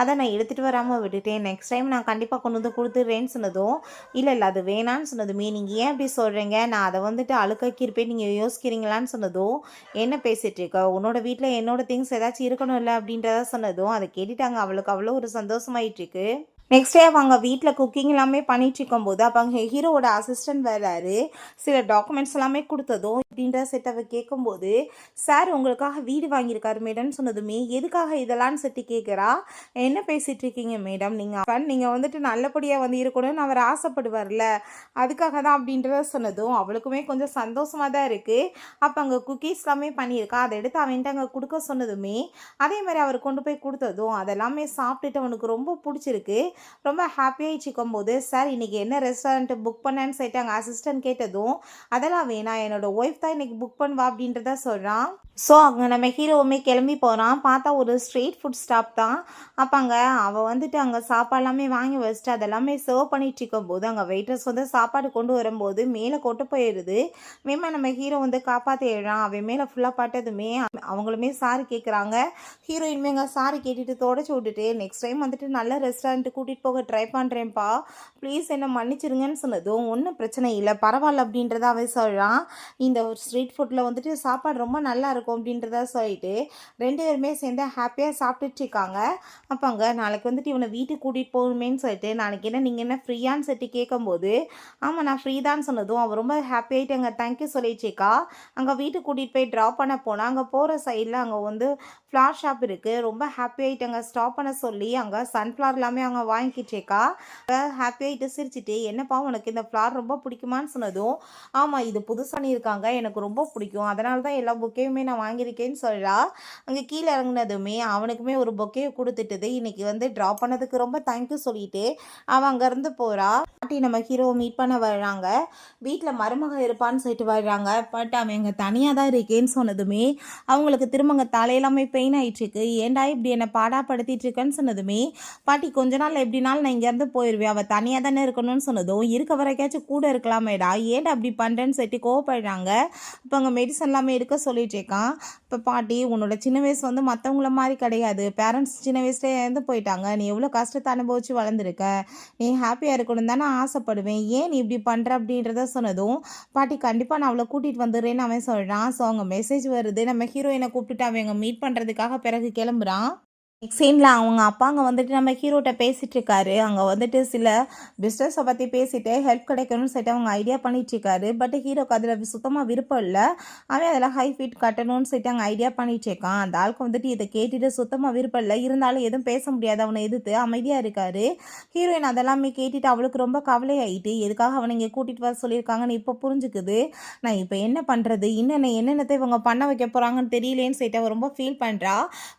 அதை நான் எடுத்துகிட்டு வராமல் விட்டுட்டேன், நெக்ஸ்ட் டைம் நான் கண்டிப்பாக கொண்டு வந்து கொடுத்துட்றேன்னு சொன்னதும் இல்லை அது வேணான்னு சொன்னதுமே நீங்கள் ஏன் அப்படி சொல்கிறீங்க, நான் அதை வந்துட்டு அழுக்காக்கியிருப்பேன் நீங்கள் யோசிக்கிறீங்களான்னு சொன்னதும் என்ன பேசிகிட்டு இருக்க, உன்னோட வீட்டில் என்னோட திங்ஸ் ஏதாச்சும் இருக்கணும் இல்லை அப்படின்றத சொன்னதும் அதை கேட்டுட்டாங்க அவளுக்கு அவ்வளோ ஒரு சந்தோஷமாயிட்டு இருக்கு. நெக்ஸ்ட் டே அவங்க வீட்டில் குக்கிங் எல்லாமே பண்ணிட்டு இருக்கும்போது அப்போ அங்கே ஹீரோவோட அசிஸ்டன்ட் வர்றாரு. சில டாக்குமெண்ட்ஸ் எல்லாமே கொடுத்ததும் அப்படின்ற செட்டவை கேட்கும்போது சார் உங்களுக்காக வீடு வாங்கியிருக்காரு மேடம்னு சொன்னதுமே எதுக்காக இதெல்லாம்னு செட்டு கேட்குறா. என்ன பேசிகிட்டு இருக்கீங்க மேடம், நீங்கள் வந்துட்டு நல்லபடியாக வந்து இருக்கணும்னு அவர் ஆசைப்படுவார்ல, அதுக்காக தான் அப்படின்றத சொன்னதும் அவளுக்குமே கொஞ்சம் சந்தோஷமாக தான் இருக்குது. அப்போ அங்கே குக்கீஸ் எல்லாமே பண்ணியிருக்கா, அதை எடுத்து அவன்கிட்ட அங்கே கொடுக்க சொன்னதுமே அதே மாதிரி அவர் கொண்டு போய் கொடுத்ததும் அதெல்லாமே சாப்பிட்டுட்டு அவனுக்கு ரொம்ப பிடிச்சிருக்கு, ரொம்ப ஹாப்பியாகிச்சிக்கும் போது சார் இன்றைக்கி என்ன ரெஸ்டாரண்ட் புக் பண்ணேன்னு சொல்லிட்டு அங்கே அசிஸ்டன்ட் கேட்டதும் அதெல்லாம் வேணாம், என்னோடய ஒய்ஃப் தான் இன்றைக்கி புக் பண்ணுவா அப்படின்றத சொல்கிறான். ஸோ அங்கே நம்ம ஹீரோவுமே கிளம்பி போகிறான். பார்த்தா ஒரு ஸ்ட்ரீட் ஃபுட் ஸ்டாப் தான். அப்போ அங்கே அவள் வந்துட்டு அங்கே சாப்பாடு எல்லாமே வாங்கி வச்சுட்டு அதெல்லாமே சர்வ் பண்ணிட்டு இருக்கும்போது அங்கே வெயிட்டர்ஸ் வந்து சாப்பாடு கொண்டு வரும்போது மேலே கொண்டு போயிடுது. மேமே நம்ம ஹீரோ வந்து காப்பாற்றிடுறான். அவன் மேலே ஃபுல்லாக பட்டதுமே அவங்களுமே சாரி கேட்குறாங்க. ஹீரோயின்மே அங்கே சாரி கேட்டுட்டு தொடச்சி விட்டுட்டு நெக்ஸ்ட் டைம் வந்துட்டு நல்ல ரெஸ்டாரண்ட்டு கூட்டிகிட்டு போக ட்ரை பண்ணுறேன்ப்பா, ப்ளீஸ் என்ன மன்னிச்சிருங்கன்னு சொன்னதும் ஒன்றும் பிரச்சனை இல்லை பரவாயில்ல அப்படின்றத அவன் சொல்கிறான். இந்த ஸ்ட்ரீட் ஃபுட்டில் வந்துட்டு சாப்பாடு ரொம்ப நல்லா இருக்கும் அப்படின்றத சொல்லிட்டு ரெண்டு பேருமே சேர்ந்து ஹாப்பியாக சாப்பிட்டுட்டு இருக்காங்க. அப்போ அங்கே நாளைக்கு வந்துட்டு இவனை வீட்டுக்கு கூட்டிகிட்டு போகணுமேன்னு சொல்லிட்டு நாளைக்கு என்ன நீங்கள் என்ன ஃப்ரீயான்னு சொல்லிட்டு கேட்கும்போது ஆமாம் நான் ஃப்ரீ தான் சொன்னதும் அவள் ரொம்ப ஹாப்பியாகிட்டு அங்கே தேங்க்யூ சொல்லிடுச்சிக்கா. அங்கே வீட்டுக்கு கூட்டிகிட்டு போய் ட்ராப் பண்ண போனால் அங்கே போகிற சைடில் அங்கே வந்து ஃப்ளார் ஷாப் இருக்குது. ரொம்ப ஹாப்பியாகிட்டு அங்கே ஸ்டாப் பண்ண சொல்லி அங்கே சன்ஃப்ளவர் எல்லாமே அங்கே வாங்கிக்கிட்டேக்கா. ஹாப்பியாகிட்டு சிரிச்சிட்டு என்னப்பா உனக்கு இந்த ஃப்ளார் ரொம்ப பிடிக்குமான்னு சொன்னதும் ஆமாம் இது புதுசாக பண்ணியிருக்காங்க எனக்கு ரொம்ப பிடிக்கும், அதனால தான் எல்லா புக்கையுமே நான் வாங்கியிருக்கேன்னு சொல்கிறா. அங்கே கீழே இறங்கினதுமே அவனுக்குமே ஒரு பொக்கையை கொடுத்துட்டுது. இன்றைக்கி வந்து ட்ராப் பண்ணதுக்கு ரொம்ப தேங்க்யூ சொல்லிட்டு அவன் அங்கேருந்து போகிறா. பாட்டி நம்ம ஹீரோவை மீட் பண்ண வர்றாங்க. வீட்டில் மருமக இருப்பான்னு சொல்லிட்டு வர்றாங்க. பட் அவன் இங்கே தனியாக தான் இருக்கேன்னு சொன்னதுமே அவங்களுக்கு திரும்ப அங்கே தலையெல்லாமே பெயின் ஆகிட்டுருக்கு. ஏன்டா இப்படி என்னை பாடாப்படுத்திட்டு இருக்கேன்னு சொன்னதுமே பாட்டி கொஞ்ச நாள் எப்படினாலும் நான் இங்கேருந்து போயிடுவேன், அவள் தனியாக தானே இருக்கணும்னு சொன்னதும் இருக்க வரைக்காச்சும் கூட இருக்கலாமேடா, ஏன்டா அப்படி பண்ணுறேன்னு சொல்லிட்டு கோவப்படுறாங்க. இப்போ அங்கே மெடிசன் எல்லாமே எடுக்க சொல்லிட்டு இருக்கான். இப்போ பாட்டி உன்னோட சின்ன வயசு வந்து மற்றவங்கள மாதிரி கிடையாது, பேரண்ட்ஸ் சின்ன வயசுலேயே இறந்து போயிட்டாங்க, நீ எவ்வளோ கஷ்டத்தை அனுபவிச்சு வளர்ந்துருக்க, நீ ஹாப்பியாக இருக்கணும் தானே ஆசைப்படுவேன், ஏன் நீ இப்படி பண்ணுற அப்படின்றத சொன்னதும் பாட்டி கண்டிப்பாக நான் அவளை கூட்டிகிட்டு வந்துடுறேன்னு அவன் சொல்கிறான். ஸோ அவங்க மெசேஜ் வருது. நம்ம ஹீரோயினை கூப்பிட்டுட்டு அவன் மீட் பண்ணுறதுக்காக பிறகு கிளம்புறான். நெக்ஸ்ட் சீனில் அவங்க அப்பாங்க வந்துட்டு நம்ம ஹீரோட்ட பேசிகிட்டு இருக்காரு. அங்கே வந்துட்டு சில பிஸ்னஸை பற்றி பேசிட்டு ஹெல்ப் கிடைக்கணும்னு சொல்லிட்டு அவங்க ஐடியா பண்ணிட்டு இருக்காரு. பட் ஹீரோக்கு அதில் சுத்தமாக விருப்பம் இல்லை. அவன் அதில் ஹை ஃபீட் கட்டணும்னு சொல்லிட்டு அங்கே ஐடியா பண்ணிட்டு இருக்கான். அந்த ஆளுக்கு வந்துட்டு இதை கேட்டுட்டு சுத்தமாக விருப்பம் இல்லை. இருந்தாலும் எதுவும் பேச முடியாது. அவனை எதிர்த்து அமைதியாக இருக்காரு. ஹீரோயின் அதெல்லாமே கேட்டுட்டு அவளுக்கு ரொம்ப கவலையாயிட்டு எதுக்காக அவனை இங்கே கூட்டிகிட்டு வர சொல்லியிருக்காங்கன்னு இப்போ புரிஞ்சுக்குது. நான் இப்போ என்ன பண்ணுறது, என்னென்னத்தை இவங்க பண்ண வைக்க போகிறாங்கன்னு தெரியலேன்னு சொல்லிட்டு அவள் ரொம்ப ஃபீல் பண்ணுறா.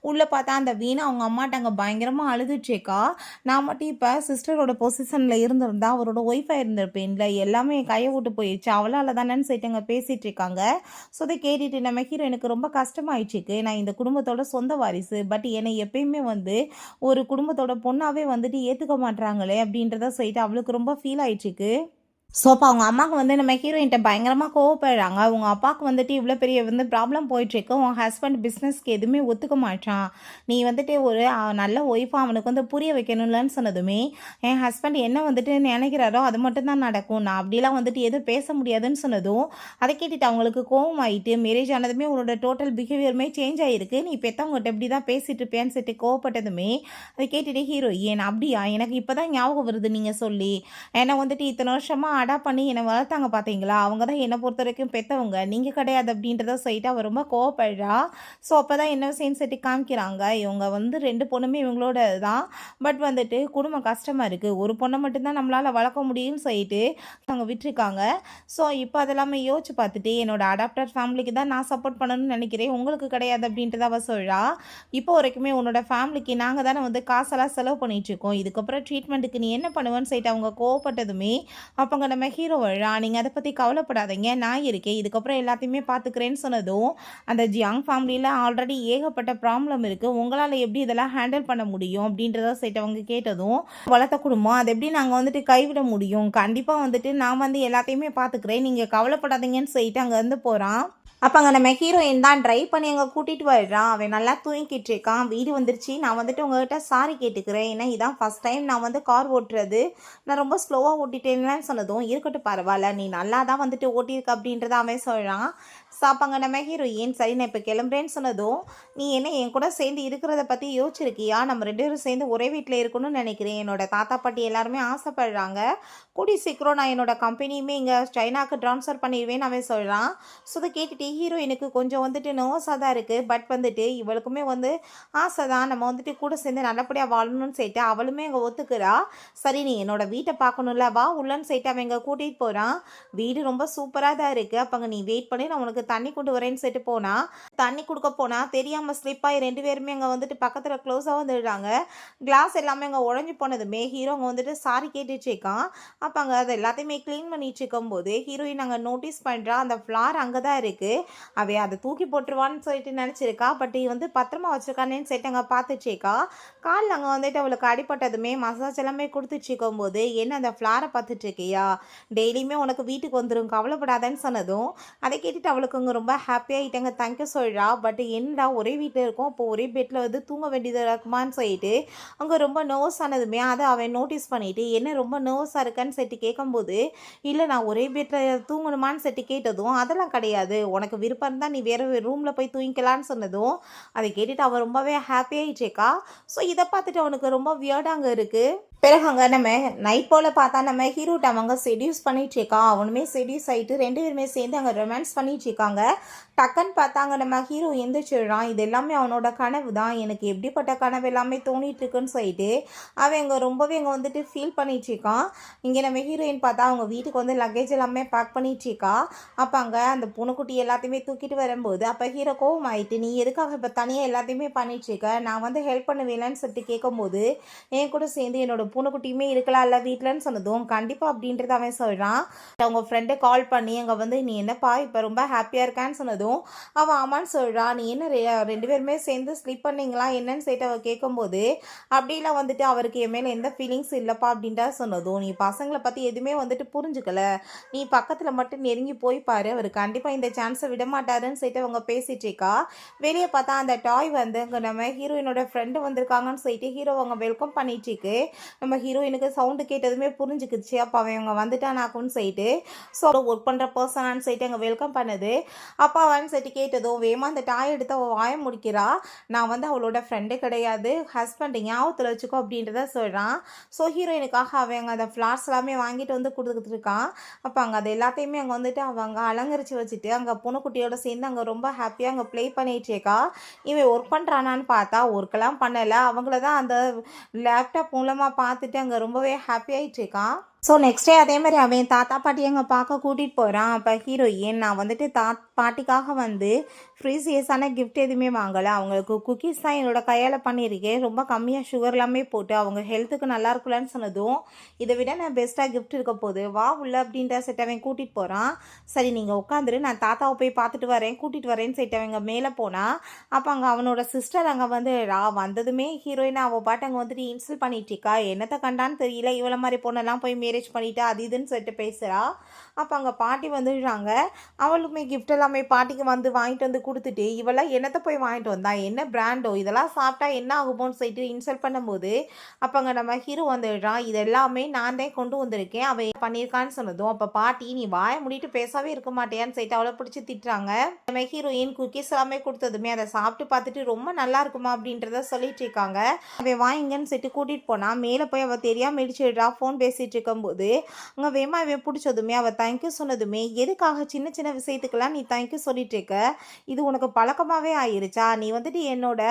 உள்ளே பார்த்தா அந்த வீணா அவங்க அம்மாட்ட அங்கே பயங்கரமாக அழுதுச்சேக்கா. நான் மட்டும் இப்போ சிஸ்டரோட பொசிஷனில் இருந்திருந்தா அவரோட ஒய்ஃபாக இருந்திருப்பேன்ல, எல்லாமே என் கையை விட்டு போயிடுச்சு, அவளால் தானேன்னு சொல்லிட்டு அங்கே பேசிகிட்டு இருக்காங்க. ஸோ அதை கேட்டுட்டு நம்ம ஹீரோ எனக்கு ரொம்ப கஷ்டமாயிடுச்சுக்கு. நான் இந்த குடும்பத்தோட சொந்த வாரிசு, பட் என்னை எப்பயுமே வந்து ஒரு குடும்பத்தோட பொண்ணாகவே வந்துட்டு ஏற்றுக்க மாட்டுறாங்களே அப்படின்றத சொல்லிட்டு அவளுக்கு ரொம்ப ஃபீல் ஆயிடுச்சுக்கு. ஸோ அப்போ அவங்க அம்மாவுக்கு வந்து நம்ம ஹீரோயின்ட்ட பயங்கரமாக கோவப்படுறாங்க. அவங்க அப்பாவுக்கு வந்துட்டு இவ்வளோ பெரிய வந்து ப்ராப்ளம் போயிட்டுருக்கு, உன் ஹஸ்பண்ட் பிஸ்னஸ்க்கு எதுவுமே ஒத்துக்க மாட்டான், நீ வந்துட்டு ஒரு நல்ல ஒய்ஃபாக அவனுக்கு வந்து புரிய வைக்கணும்லன்னு சொன்னதுமே, என் ஹஸ்பண்ட் என்ன வந்துட்டு நினைக்கிறாரோ அது மட்டும்தான் நடக்கும், நான் அப்படிலாம் வந்துட்டு எதுவும் பேச முடியாதுன்னு சொன்னதும் அதை கேட்டுட்டு அவங்களுக்கு கோவம் ஆகிட்டு, மேரேஜ் ஆனதுமே உன்னோட டோட்டல் பிஹேவியருமே சேஞ்ச் ஆகிருக்கு, நீ பெற்றவங்ககிட்ட இப்படி தான் பேசிட்டு இருப்பேன்னு சொல்லிட்டு கோவப்பட்டதுமே அதை கேட்டுட்டு ஹீரோ, ஏன் அப்படியா, எனக்கு இப்போ தான் ஞாபகம் வருது நீங்கள் சொல்லி, ஏன்னா வந்துட்டு இத்தனை வருஷமாக அடாப்ட் பண்ணி என்னை வளர்த்தாங்க பார்த்தீங்களா, அவங்க தான் என்னை பொறுத்த வரைக்கும் பெற்றவங்க, நீங்கள் கிடையாது அப்படின்றத சொல்லிட்டு அவர் ரொம்ப கோவப்படுறா. ஸோ அப்போ தான் என்ன விஷயம் செட்டு காமிக்கிறாங்க, இவங்க வந்து 2 பொண்ணுமே இவங்களோட தான், பட் வந்துட்டு குடும்பம் கஷ்டமாக இருக்குது, ஒரு பொண்ணை மட்டும்தான் நம்மளால் வளர்க்க முடியும்னு சொல்லிட்டு அவங்க விட்டுருக்காங்க. ஸோ இப்போ அதெல்லாமே யோசிச்சு பார்த்துட்டு என்னோட அடாப்டர் ஃபேமிலிக்கு தான் நான் சப்போர்ட் பண்ணணும்னு நினைக்கிறேன், உங்களுக்கு கிடையாது அப்படின்றத அவள் சொல்கிறா. இப்போ வரைக்குமே உன்னோட ஃபேமிலிக்கு நாங்கள் தானே வந்து காசெல்லாம் செலவு பண்ணிகிட்ருக்கோம், இதுக்கப்புறம் ட்ரீட்மெண்ட்டுக்கு நீ என்ன பண்ணுவேன்னு சொல்லிட்டு அவங்க கோவப்பட்டதுமே அப்போங்க நம்ம ஹீரோ வழா, நீங்கள் அதை பற்றி கவலைப்படாதீங்க, நான் இருக்கேன், இதுக்கப்புறம் எல்லாத்தையுமே பார்த்துக்கிறேன்னு சொன்னதும், அந்த ஜியாங் ஃபேமிலியில் ஆல்ரெடி ஏகப்பட்ட ப்ராப்ளம் இருக்குது, உங்களால் எப்படி இதெல்லாம் ஹேண்டில் பண்ண முடியும் அப்படின்றத சொல்லிட்டு அவங்க கேட்டதும், வளர்த்த குடும்பம் அதை எப்படி நாங்கள் வந்துட்டு கைவிட முடியும், கண்டிப்பாக வந்துட்டு நான் வந்து எல்லாத்தையுமே பார்த்துக்கிறேன், நீங்கள் கவலைப்படாதீங்கன்னு சொல்லிட்டு அங்கேருந்து போகிறான். அப்போ அங்கே நம்ம ஹீரோயின் தான் ட்ரைவ் பண்ணி அங்கே கூட்டிகிட்டு வர்றான். அவன் நல்லா தூங்கிட்டு இருக்கான். வீடு வந்துருச்சு, நான் வந்துட்டு உங்கள்கிட்ட சாரி கேட்டுக்கிறேன், ஏன்னா இதான் ஃபஸ்ட் டைம் நான் வந்து கார் ஓட்டுறது, நான் ரொம்ப ஸ்லோவாக ஓட்டிட்டேன்னு சொன்னதும், இருக்கட்டும் பரவாயில்ல, நீ நல்லா தான் வந்துட்டு ஓட்டியிருக்க அப்படின்றத அவன் சொல்கிறான். சாப்பாங்க நம்ம ஹீரோயின், சரி நான் இப்போ கிளம்புறேன்னு சொன்னதும், நீ என்ன என் கூட சேர்ந்து இருக்கிறத பற்றி யோசிச்சிருக்கியா, நம்ம 2 பேரும் சேர்ந்து ஒரே வீட்டில் இருக்கணும்னு நினைக்கிறேன், என்னோட தாத்தா பாட்டி எல்லாருமே ஆசைப்படுறாங்க, கூடி சீக்கிரம் நான் என்னோட கம்பெனியுமே இங்கே சைனாக்கு ட்ரான்ஸ்ஃபர் பண்ணிடுவேன்னு அவன் சொல்கிறான். ஸோ அதை கேட்டுட்டு ஹீரோயினுக்கு கொஞ்சம் வந்துட்டு நர்வஸாக தான் இருக்குது, பட் வந்துட்டு இவளுக்குமே வந்து ஆசை தான், நம்ம வந்துட்டு கூட சேர்ந்து நல்லபடியாக வாழணும்னு சொல்லிட்டு அவளுமே அங்கே ஒத்துக்கிறா. சரி நீ என்னோட வீட்டை பார்க்கணும்ல, வா உள்ளன்னு சொல்லிட்டு அவன் இங்கே கூட்டிகிட்டு போகிறான். வீடு ரொம்ப சூப்பராக தான் இருக்குது, அப்போ அங்கே நீ வெயிட் பண்ணி நான் உனக்கு தண்ணி கொண்டு வரேன்னு சொல்லிட்டு போனால், தண்ணி கொடுக்க போனால் தெரியாமல் ஸ்லிப்பாகி 2 பேருமே அங்கே வந்துட்டு பக்கத்தில் க்ளோஸாக வந்துடுறாங்க. கிளாஸ் எல்லாமே அங்கே உடஞ்சி போனதுமே ஹீரோ அங்கே வந்துட்டு சாரி கேட்டுச்சுக்கான். அப்போ அங்கே அதை எல்லாத்தையுமே க்ளீன் பண்ணிட்டு இருக்கும்போது ஹீரோயின் அங்கே நோட்டீஸ் பண்ணுறா, அந்த ஃப்ளார் அங்கே தான் இருக்குது, அவை அதை தூக்கி போட்டுருவான்னு சொல்லிட்டு நினச்சிருக்கா, பட் வந்து பத்திரமா வச்சுருக்கானேன்னு சொல்லிட்டு அங்கே பார்த்துச்சேக்கா. காலில் அங்கே வந்துட்டு அவளுக்கு அடிப்பட்டதுமே மசாஜ் எல்லாமே கொடுத்துச்சிக்கும் போது, என்ன அந்த ஃப்ளாரை பார்த்துட்டு இருக்கியா, டெய்லியுமே உனக்கு வீட்டுக்கு வந்துடும், கவலைப்படாதன்னு சொன்னதும் அதை கேட்டுட்டு அவளுக்கு அங்கே ரொம்ப ஹாப்பியாகிட்டாங்க, தேங்க்யூ சொல்கிறா. பட் என்னடா ஒரே வீட்டில் இருக்கும், அப்போ ஒரே பெட்டில் வந்து தூங்க வேண்டியதாக இருக்குமான்னு சொல்லிட்டு அங்கே ரொம்ப நர்வஸ் ஆனதுமே அதை அவன் நோட்டீஸ் பண்ணிவிட்டு, என்ன ரொம்ப நர்வஸாக இருக்கான்னு சொல்லிட்டு கேட்கும்போது, இல்லை நான் ஒரே பெட்டில் தூங்கணுமான்னு சொல்லிட்டு கேட்டதும், அதெல்லாம் கிடையாது, உனக்கு விருப்பம் இருந்தால் நீ வேறு ரூமில் போய் தூங்கிக்கலான்னு சொன்னதும் அதை கேட்டுட்டு அவன் ரொம்பவே ஹாப்பியாகிட்டேக்கா. ஸோ இதை பார்த்துட்டு அவனுக்கு ரொம்ப வியர்டாங்க இருக்குது. பிறகு அங்கே நம்ம நைட் போல் பார்த்தா நம்ம ஹீரோட்ட அவங்க செடியூஸ் பண்ணிகிட்ருக்கா, அவனுமே செடியூஸ் ஆகிட்டு 2 பேருமே சேர்ந்து அங்கே ரொமான்ஸ் பண்ணிகிட்ருக்காங்க. டக்குன்னு பார்த்தாங்க நம்ம ஹீரோ எந்திரிச்சிடுறான், இது எல்லாமே அவனோட கனவு தான், எனக்கு எப்படிப்பட்ட கனவு எல்லாமே தோணிகிட்ருக்குன்னு சொல்லிட்டு அவன் அங்கே ரொம்பவே அங்கே வந்துட்டு ஃபீல் பண்ணிகிட்ருக்கான். இங்கே நம்ம ஹீரோயின் பார்த்தா அவங்க வீட்டுக்கு வந்து லக்கேஜ் எல்லாமே பேக் பண்ணிகிட்ருக்கா. அப்போ அங்கே அந்த பூனைக்குட்டி எல்லாத்தையுமே தூக்கிட்டு வரும்போது அப்போ ஹீரோ கோவம் ஆகிட்டு, நீ எதுக்காக இப்போ தனியாக எல்லாத்தையுமே பண்ணிகிட்ருக்க, நான் வந்து ஹெல்ப் பண்ணுவேலன்னு சொல்லிட்டு கேட்கும்போது, என் கூட சேர்ந்து என்னோட பூனைக்குட்டியுமே இருக்கலாம் இல்லை வீட்டிலன்னு சொன்னதும், கண்டிப்பாக அப்படின்றத அவன் சொல்கிறான். அவங்க ஃப்ரெண்டை கால் பண்ணி அங்கே வந்து, நீ என்னப்பா இப்போ ரொம்ப ஹாப்பியாக இருக்கான்னு சொன்னதும் அவன் ஆமான்னு சொல்கிறான். நீ என்ன 2 பேருமே சேர்ந்து ஸ்லீப் பண்ணிங்களா என்னன்னு சொல்லிட்டு அவள் கேட்கும்போது, அப்படிலாம் வந்துட்டு அவருக்கு என் மேலே எந்த ஃபீலிங்ஸ் இல்லைப்பா அப்படின்ட்டா சொன்னதும், நீ பசங்களை பற்றி எதுவுமே வந்துட்டு புரிஞ்சுக்கல, நீ பக்கத்தில் மட்டும் நெருங்கி போய் பாரு, அவர் கண்டிப்பாக இந்த சான்ஸை விட மாட்டாருன்னு சொல்லிட்டு அவங்க பேசிகிட்டு இருக்கா. வெளியே பார்த்தா அந்த டாய் வந்து அங்கே நம்ம ஹீரோயினோட ஃப்ரெண்டு வந்திருக்காங்கன்னு சொல்லிட்டு ஹீரோ அவங்க வெல்கம் பண்ணிட்டு இருக்கு. நம்ம ஹீரோயினுக்கு சவுண்டு கேட்டதுமே புரிஞ்சுக்கிச்சு. அப்போ அவன் இவங்க வந்துட்டானாக்குன்னு சொல்லிட்டு ஸோ ஒர்க் பண்ணுற பர்சனான்னு சொல்லிட்டு அங்கே வெல்கம் பண்ணுது. அப்போ அவன்னு சொல்லிட்டு கேட்டதும் வேமா அந்த டாய் எடுத்து அவள் வாய முடிக்கிறா. நான் வந்து அவளோட ஃப்ரெண்டு கிடையாது, ஹஸ்பண்ட் ஞாபகத்தில் வச்சுக்கோ அப்படின்றத சொல்கிறான். ஸோ ஹீரோயினுக்காக அவங்க அந்த ஃப்ளார்ஸ் எல்லாமே வாங்கிட்டு வந்து கொடுத்துட்டு இருக்கான். அப்போ அங்கே அது எல்லாத்தையுமே அங்கே வந்துட்டு அவங்க அலங்கரித்து வச்சுட்டு அங்கே பொண்ணுக்குட்டியோட சேர்ந்து அங்கே ரொம்ப ஹாப்பியாக அங்கே ப்ளே பண்ணிகிட்டு இருக்கா. இவன் ஒர்க் பண்ணுறானான்னு பார்த்தா ஒர்க்கெல்லாம் பண்ணலை, அவங்கள தான் அந்த லேப்டாப் மூலமாக பார்த்துட்டு அங்கே ரொம்பவே ஹாப்பி ஆகிட்டு இருக்கான். ஸோ நெக்ஸ்ட் டே அதே மாதிரி அவன் தாத்தா பாட்டி அங்கே பார்க்க கூட்டிகிட்டு போகிறான். அப்போ ஹீரோயின் நான் வந்துட்டு பாட்டிக்காக வந்து ஃப்ரீசியஸான கிஃப்ட் எதுவுமே வாங்கலை, அவங்களுக்கு குக்கீஸ் தான் என்னோடய கையால் பண்ணியிருக்கேன், ரொம்ப கம்மியாக சுகர் எல்லாமே போட்டு அவங்க ஹெல்த்துக்கு நல்லா இருக்கலான்னு சொன்னதும் இதை விட நான் பெஸ்ட்டாக கிஃப்ட் இருக்க போகுது வா உள்ள அப்படின்ற செட் அவன் கூட்டிகிட்டு போகிறான். சரி நீங்கள் உட்காந்துரு, நான் தாத்தாவை போய் பார்த்துட்டு வரேன் கூட்டிகிட்டு வரேன்னு சொல்லிட்டு அவங்க மேலே போனால் அப்போ அங்கே அவனோட சிஸ்டர் அங்கே வந்து வந்ததுமே ஹீரோயினை அவள் பாட்டு அங்கே வந்துட்டு இன்ஸ்டால் பண்ணிட்டு இருக்கா. என்னத்தை கண்டான்னு தெரியல, இவ்வளோ மாதிரி பொண்ணெல்லாம் போய் மேரேஜ் பண்ணிட்டா அது இதுன்னு சொல்லிட்டு பேசுகிறா. அப்போ அங்கே பாட்டி வந்துடுறாங்க. அவளுக்குமே கிஃப்ட் எல்லாமே பாட்டிக்கு வந்து வாங்கிட்டு வந்து கொடுத்துட்டு இவெல்லாம் என்னத்தை போய் வாங்கிட்டு வந்தா, என்ன பிராண்டோ, இதெல்லாம் சாப்பிட்டா என்ன ஆகுமோன்னு சொல்லிட்டு இன்சல்ட் பண்ணும்போது அப்போ அங்கே நம்ம ஹீரோ வந்துடுறான். இது எல்லாமே நான் தான் கொண்டு வந்திருக்கேன் அவன் பண்ணியிருக்கான்னு சொன்னதும் அப்போ பாட்டி நீ வாய முடிட்டு பேசாவே இருக்க மாட்டேயான்னு சொல்லிட்டு அவளை பிடிச்சி திட்டுறாங்க. நம்ம ஹீரோயின் குக்கீஸ் எல்லாமே கொடுத்ததுமே அதை சாப்பிட்டு பார்த்துட்டு ரொம்ப நல்லா இருக்குமா அப்படின்றத சொல்லிட்டு இருக்காங்க. அவன் வாங்கிங்கன்னு சொல்லிட்டு கூட்டிகிட்டு போனால் மேலே போய் அவள் தெரியாமல் இடிச்சிடுறா. ஃபோன் பேசிகிட்டு இருக்கும்போது அங்கே வேமா இவன் பிடிச்சதுமே அவள் தேங்க்யூ சொன்னதுமே எதுக்காக சின்ன சின்ன விஷயத்துக்கெல்லாம் நீ தேங்க்யூ சொல்லிட்டு இருக்க, இது உனக்கு பழக்கமாகவே ஆயிருச்சா, நீ வந்துட்டு என்னோட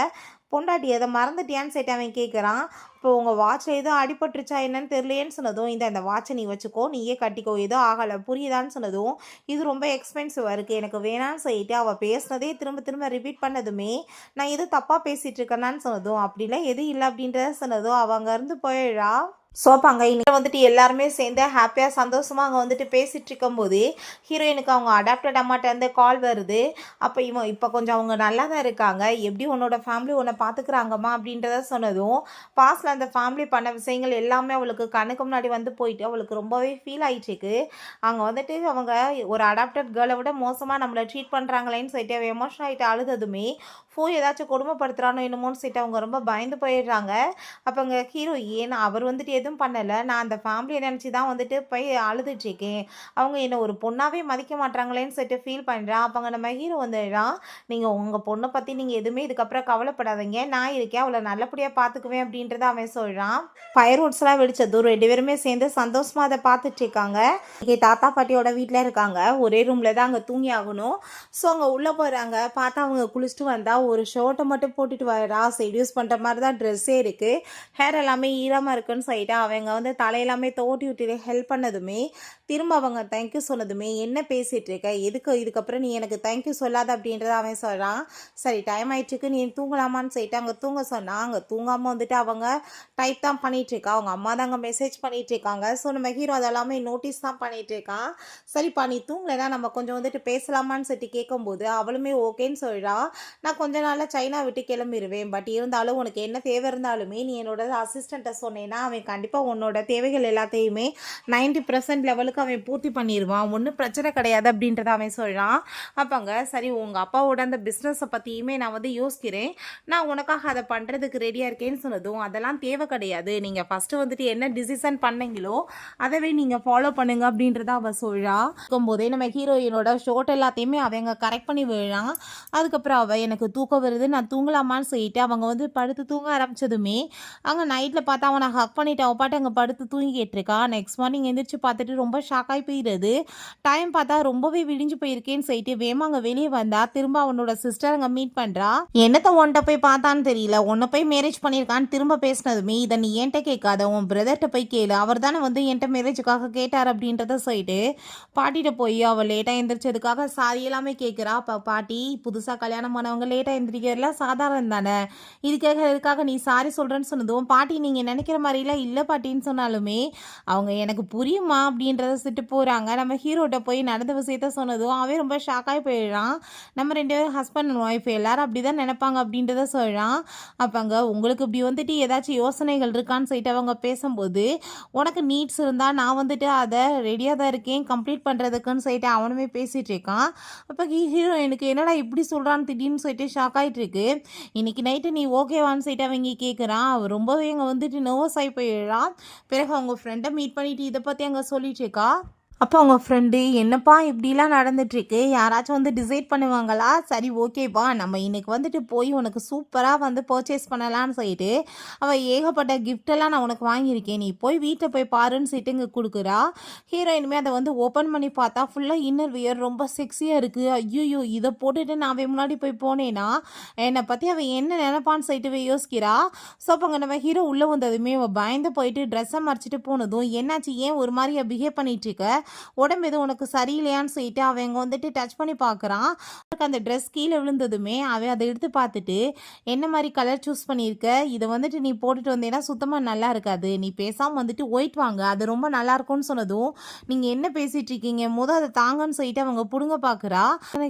பொண்டாட்டி அதை மறந்துட்டியான்னு சொல்லிட்டு அவன் கேட்குறான். இப்போ உங்கள் வாட்சில் எதுவும் அடிபட்டுருச்சா என்னன்னு தெரியலேன்னு சொன்னதும் இந்த வாட்சை நீ வச்சுக்கோ, நீயே கட்டிக்கோ, ஏதோ ஆகலை புரியுதான்னு சொன்னதும் இது ரொம்ப எக்ஸ்பென்சிவாக இருக்குது எனக்கு வேணான்னு சொல்லிட்டு அவள் பேசினதே திரும்ப திரும்ப ரிப்பீட் பண்ணதுமே நான் எதுவும் தப்பாக பேசிகிட்டு இருக்கேனான்னு சொன்னதும் அப்படிலாம் எதுவும் இல்லை அப்படின்றத சொன்னதும் அவள் அங்கேருந்து போயிடுறா. ஸோ அப்போ அங்கே இன்னும் வந்துட்டு எல்லாருமே சேர்ந்து ஹாப்பியாக சந்தோஷமாக அங்கே வந்துட்டு பேசிகிட்டு இருக்கும்போது ஹீரோயினுக்கு அவங்க அடாப்டட் அம்மாட்டேருந்து கால் வருது. அப்போ இப்போ கொஞ்சம் அவங்க நல்லா தான் இருக்காங்க, எப்படி உன்னோட ஃபேமிலி உன்னை பார்த்துக்குறாங்கம்மா அப்படின்றத சொன்னதும் பாஸ்டில் அந்த ஃபேமிலி பண்ண விஷயங்கள் எல்லாமே அவளுக்கு கண்ணுக்கு முன்னாடி வந்து போயிட்டு அவளுக்கு ரொம்பவே ஃபீல் ஆகிட்டுருக்கு. அங்கே வந்துட்டு அவங்க ஒரு அடாப்டட் கேர்ளை விட மோசமாக நம்மளை ட்ரீட் பண்ணுறாங்களேன்னு சொல்லிட்டு அவள் எமோஷனல் ஆகிட்டு அழுததுமே ஏதாச்சும் கொடுமைப்படுத்துகிறானோ என்னமோன்னு சொல்லிட்டு அவங்க ரொம்ப பயந்து போயிடுறாங்க. அப்போ அங்கே ஹீரோயின் அவர் வந்துட்டு எதுவும் பண்ணலை, நான் அந்த ஃபேமிலியை நினச்சி தான் வந்துட்டு போய் அழுதுட்ருக்கேன், அவங்க என்னை ஒரு பொண்ணாகவே மதிக்க மாட்டாங்களேன்னு சொல்லிட்டு ஃபீல் பண்ணுறான். அப்போ அங்கே நம்ம ஹீரோ வந்துடுறான். நீங்கள் உங்கள் பொண்ணை பற்றி நீங்கள் எதுவுமே இதுக்கப்புறம் கவலைப்படாதீங்க, நான் இருக்கேன், அவளை நல்லபடியாக பார்த்துக்குவேன் அப்படின்றத அவன் சொல்கிறான். ஃபயர் வுட்ஸ்லாம் வெடிச்சதும் 2 பேருமே சேர்ந்து சந்தோஷமாக அதை பார்த்துட்ருக்காங்க. இங்கே தாத்தா பாட்டியோட வீட்டில் இருக்காங்க, ஒரே ரூமில் தான் அங்கே தூங்கி ஆகணும். ஸோ அங்கே உள்ளே போகிறாங்க. பார்த்தா அவங்க குளிச்சுட்டு வந்தால் ஒரு ஷர்ட்டை மட்டும் போட்டுட்டு வரா, செடியூஸ் பண்ணுற மாதிரி தான் ட்ரெஸ்ஸே இருக்குது, ஹேர் எல்லாமே ஈரமாக இருக்குன்னு சொல்லிட்டு அவங்க வந்து தலையெல்லாமே தோட்டி விட்டு ஹெல்ப் பண்ணதுமே திரும்ப அவங்க தேங்க்யூ சொன்னதுமே என்ன பேசிகிட்டு இருக்க, எதுக்கு இதுக்கப்புறம் நீ எனக்கு தேங்க்யூ சொல்லாத அப்படின்றத அவன் சொல்கிறான். சரி டைம் ஆகிட்டுருக்கு நீ தூங்கலாமான்னு சொல்லிட்டு அங்கே தூங்க சொன்னான். அங்கே தூங்காமல் வந்துட்டு அவங்க டைப் தான் பண்ணிகிட்ருக்கா, அவங்க அம்மா தான் அங்கே மெசேஜ் பண்ணிகிட்ருக்காங்க. ஸோ நம்ம ஹீரோ அதெல்லாமே நோட்டீஸ் தான் பண்ணிகிட்ருக்கான். சரிப்பா நீ தூங்கலைன்னா நம்ம கொஞ்சம் வந்துட்டு பேசலாமான்னு சொல்லிட்டு கேட்கும்போது அவளுமே ஓகேன்னு சொல்கிறா. நான் கொஞ்ச நாளில் சைனா விட்டு கிளம்பிடுவேன், பட் இருந்தாலும் உனக்கு என்ன தேவை இருந்தாலுமே நீ என்னோட அசிஸ்டண்ட்டை சொன்னேன்னா அவன் கண்டிப்பாக உன்னோட தேவைகள் எல்லாத்தையுமே 90% லெவலுக்கு அவன் பூர்த்தி பண்ணிடுவான், ஒன்றும் பிரச்சனை கிடையாது அப்படின்றத அவன் சொல்கிறான். அப்போங்க சரி உங்கள் அப்பாவோட அந்த பிஸ்னஸை பற்றியுமே நான் வந்து யோசிக்கிறேன், நான் உனக்காக அதை பண்ணுறதுக்கு ரெடியாக இருக்கேன்னு சொன்னதும் அதெல்லாம் தேவை கிடையாது, நீங்கள் ஃபஸ்ட்டு வந்துட்டு என்ன டிசிஷன் பண்ணீங்களோ அதவே நீங்கள் ஃபாலோ பண்ணுங்க அப்படின்றத அவள் சொல்கிறா. இருக்கும்போதே நம்ம ஹீரோயினோட ஷோட் எல்லாத்தையுமே அவங்க கரெக்ட் பண்ணி விழுறான். அதுக்கப்புறம் அவள் எனக்கு தூக்கம் வருது நான் தூங்கலாமான்னு சொல்லிட்டு அவங்க வந்து படுத்து தூங்க ஆரம்பிச்சதுமே அங்கே நைட்டில் பார்த்தா அவனை ஹக் பண்ணிட்டு அவள் பாட்டு அங்கே படுத்து தூங்கிட்டு இருக்கா. நெக்ஸ்ட் மார்னிங் எந்திரிச்சு பார்த்துட்டு ரொம்ப ஷாக்காகி போயிடுது. டைம் பார்த்தா ரொம்பவே விடிஞ்சு போயிருக்கேன்னு சொல்லிட்டு வேமா அங்கே வெளியே வந்தா திரும்ப அவனோட சிஸ்டர் அங்கே மீட் பண்ணுறா. என்னத்தை உன்கிட்ட போய் பார்த்தான்னு தெரியல, உன்னை போய் மேரேஜ் பண்ணியிருக்கான்னு திரும்ப பேசினதுமே இதை நீ என்கிட்ட கேட்காத உன் பிரதர்கிட்ட போய் கேளு, அவர் தானே வந்து என்கிட்ட மேரேஜுக்காக கேட்டார் அப்படின்றத சொல்லிட்டு பாட்டிகிட்ட போய் அவள் லேட்டாக எந்திரிச்சதுக்காக சாரி எல்லாமே கேட்குறா. அப்போ பாட்டி புதுசாக கல்யாணம் பண்ணவங்க லேட்டாக எந்திரிக்கிறதுலாம் சாதாரணம் தானே, இதுக்காக நீ சாரி சொல்கிறேன்னு சொன்னதும் பாட்டி நீங்கள் நினைக்கிற மாதிரிலாம் இல்லை பாட்டின்னு சொன்னாலுமே அவங்க எனக்கு புரியுமா அப்படின்றத சிட்டு போகிறாங்க. நம்ம ஹீரோட்ட போய் நடந்த விஷயத்த சொன்னதும் அவன் ரொம்ப ஷாக்காகி போயிடுறான். நம்ம 2 பேரும் ஹஸ்பண்ட் அண்ட் ஒய்ஃப் எல்லாரும் அப்படி தான் நினைப்பாங்க அப்படின்றத சொல்கிறான். சொல்கிறான். அப்போங்க உங்களுக்கு இப்படி வந்துட்டு ஏதாச்சும் யோசனைகள் இருக்கான்னு சொல்லிட்டு அவங்க பேசும்போது, உனக்கு நீட்ஸ் இருந்தால் நான் வந்துட்டு அதை ரெடியாக தான் இருக்கேன் கம்ப்ளீட் பண்ணுறதுக்குன்னு சொல்லிட்டு அவனுமே பேசிகிட்டு இருக்கான். அப்போ ஹீரோயினுக்கு என்னடா இப்படி சொல்கிறான்னு திடீர்னு சொல்லிட்டு ஷாக் ஆகிட்டு இருக்கு. இன்னைக்கு நைட்டு நீ ஓகேவான்னு சொல்லிட்டு அவங்க கேட்குறான். அவள் ரொம்பவே அங்கே வந்துட்டு நர்வஸ் ஆகி போயிடுறான். பிறகு அவங்க ஃப்ரெண்டை மீட் பண்ணிட்டு இதை பற்றி அங்கே சொல்லிட்டு இருக்கா. அப்போ அவங்க ஃப்ரெண்டு என்னப்பா இப்படிலாம் நடந்துட்டுருக்கு, யாராச்சும் வந்து டிசைட் பண்ணுவாங்களா, சரி ஓகேப்பா நம்ம இன்னைக்கு வந்துட்டு போய் உனக்கு சூப்பராக வந்து பர்ச்சேஸ் பண்ணலான்னு சொல்லிட்டு அவள் ஏகப்பட்ட கிஃப்டெல்லாம் நான் உனக்கு வாங்கியிருக்கேன், நீ போய் வீட்டில் போய் பாருன்னு சொல்லிட்டு இங்கே கொடுக்குறா. ஹீரோயினுமே அதை வந்து ஓப்பன் பண்ணி பார்த்தா ஃபுல்லாக இன்னர் வியர் ரொம்ப செக்ஸியாக இருக்குது. ஐயோ இதை போட்டுட்டு நான் அவன் முன்னாடி போய் போனேன்னா என்னை பற்றி அவள் என்ன நினைப்பான்னு சொல்லிட்டு யோசிக்கிறா. ஸோ அப்போ அங்கே நம்ம ஹீரோ உள்ளே வந்ததுமே அவள் பயந்து போயிட்டு ட்ரெஸ்ஸை மறைச்சிட்டு போனதும் என்னாச்சு ஏன் ஒரு மாதிரி பிஹேவ் பண்ணிகிட்ருக்க, உடம்பு எதுவும் உனக்கு சரியில்லையான்னு சொல்லிட்டு அவங்க வந்துட்டு டச் பண்ணி பார்க்குறான். அந்த ட்ரெஸ் கீழே விழுந்ததுமே அவன் அதை எடுத்து பார்த்துட்டு என்ன மாதிரி கலர் சூஸ் பண்ணியிருக்க, இதை வந்துட்டு நீ போட்டுட்டு வந்தேன்னா சுத்தமாக நல்லா இருக்காது, நீ பேசாமல் வந்துட்டு ஒயிட் வாங்க அது ரொம்ப நல்லா இருக்கும்னு சொன்னதும் நீங்கள் என்ன பேசிகிட்டு இருக்கீங்க அதை தாங்கன்னு சொல்லிட்டு அவங்க பிடுங்க பார்க்குறா.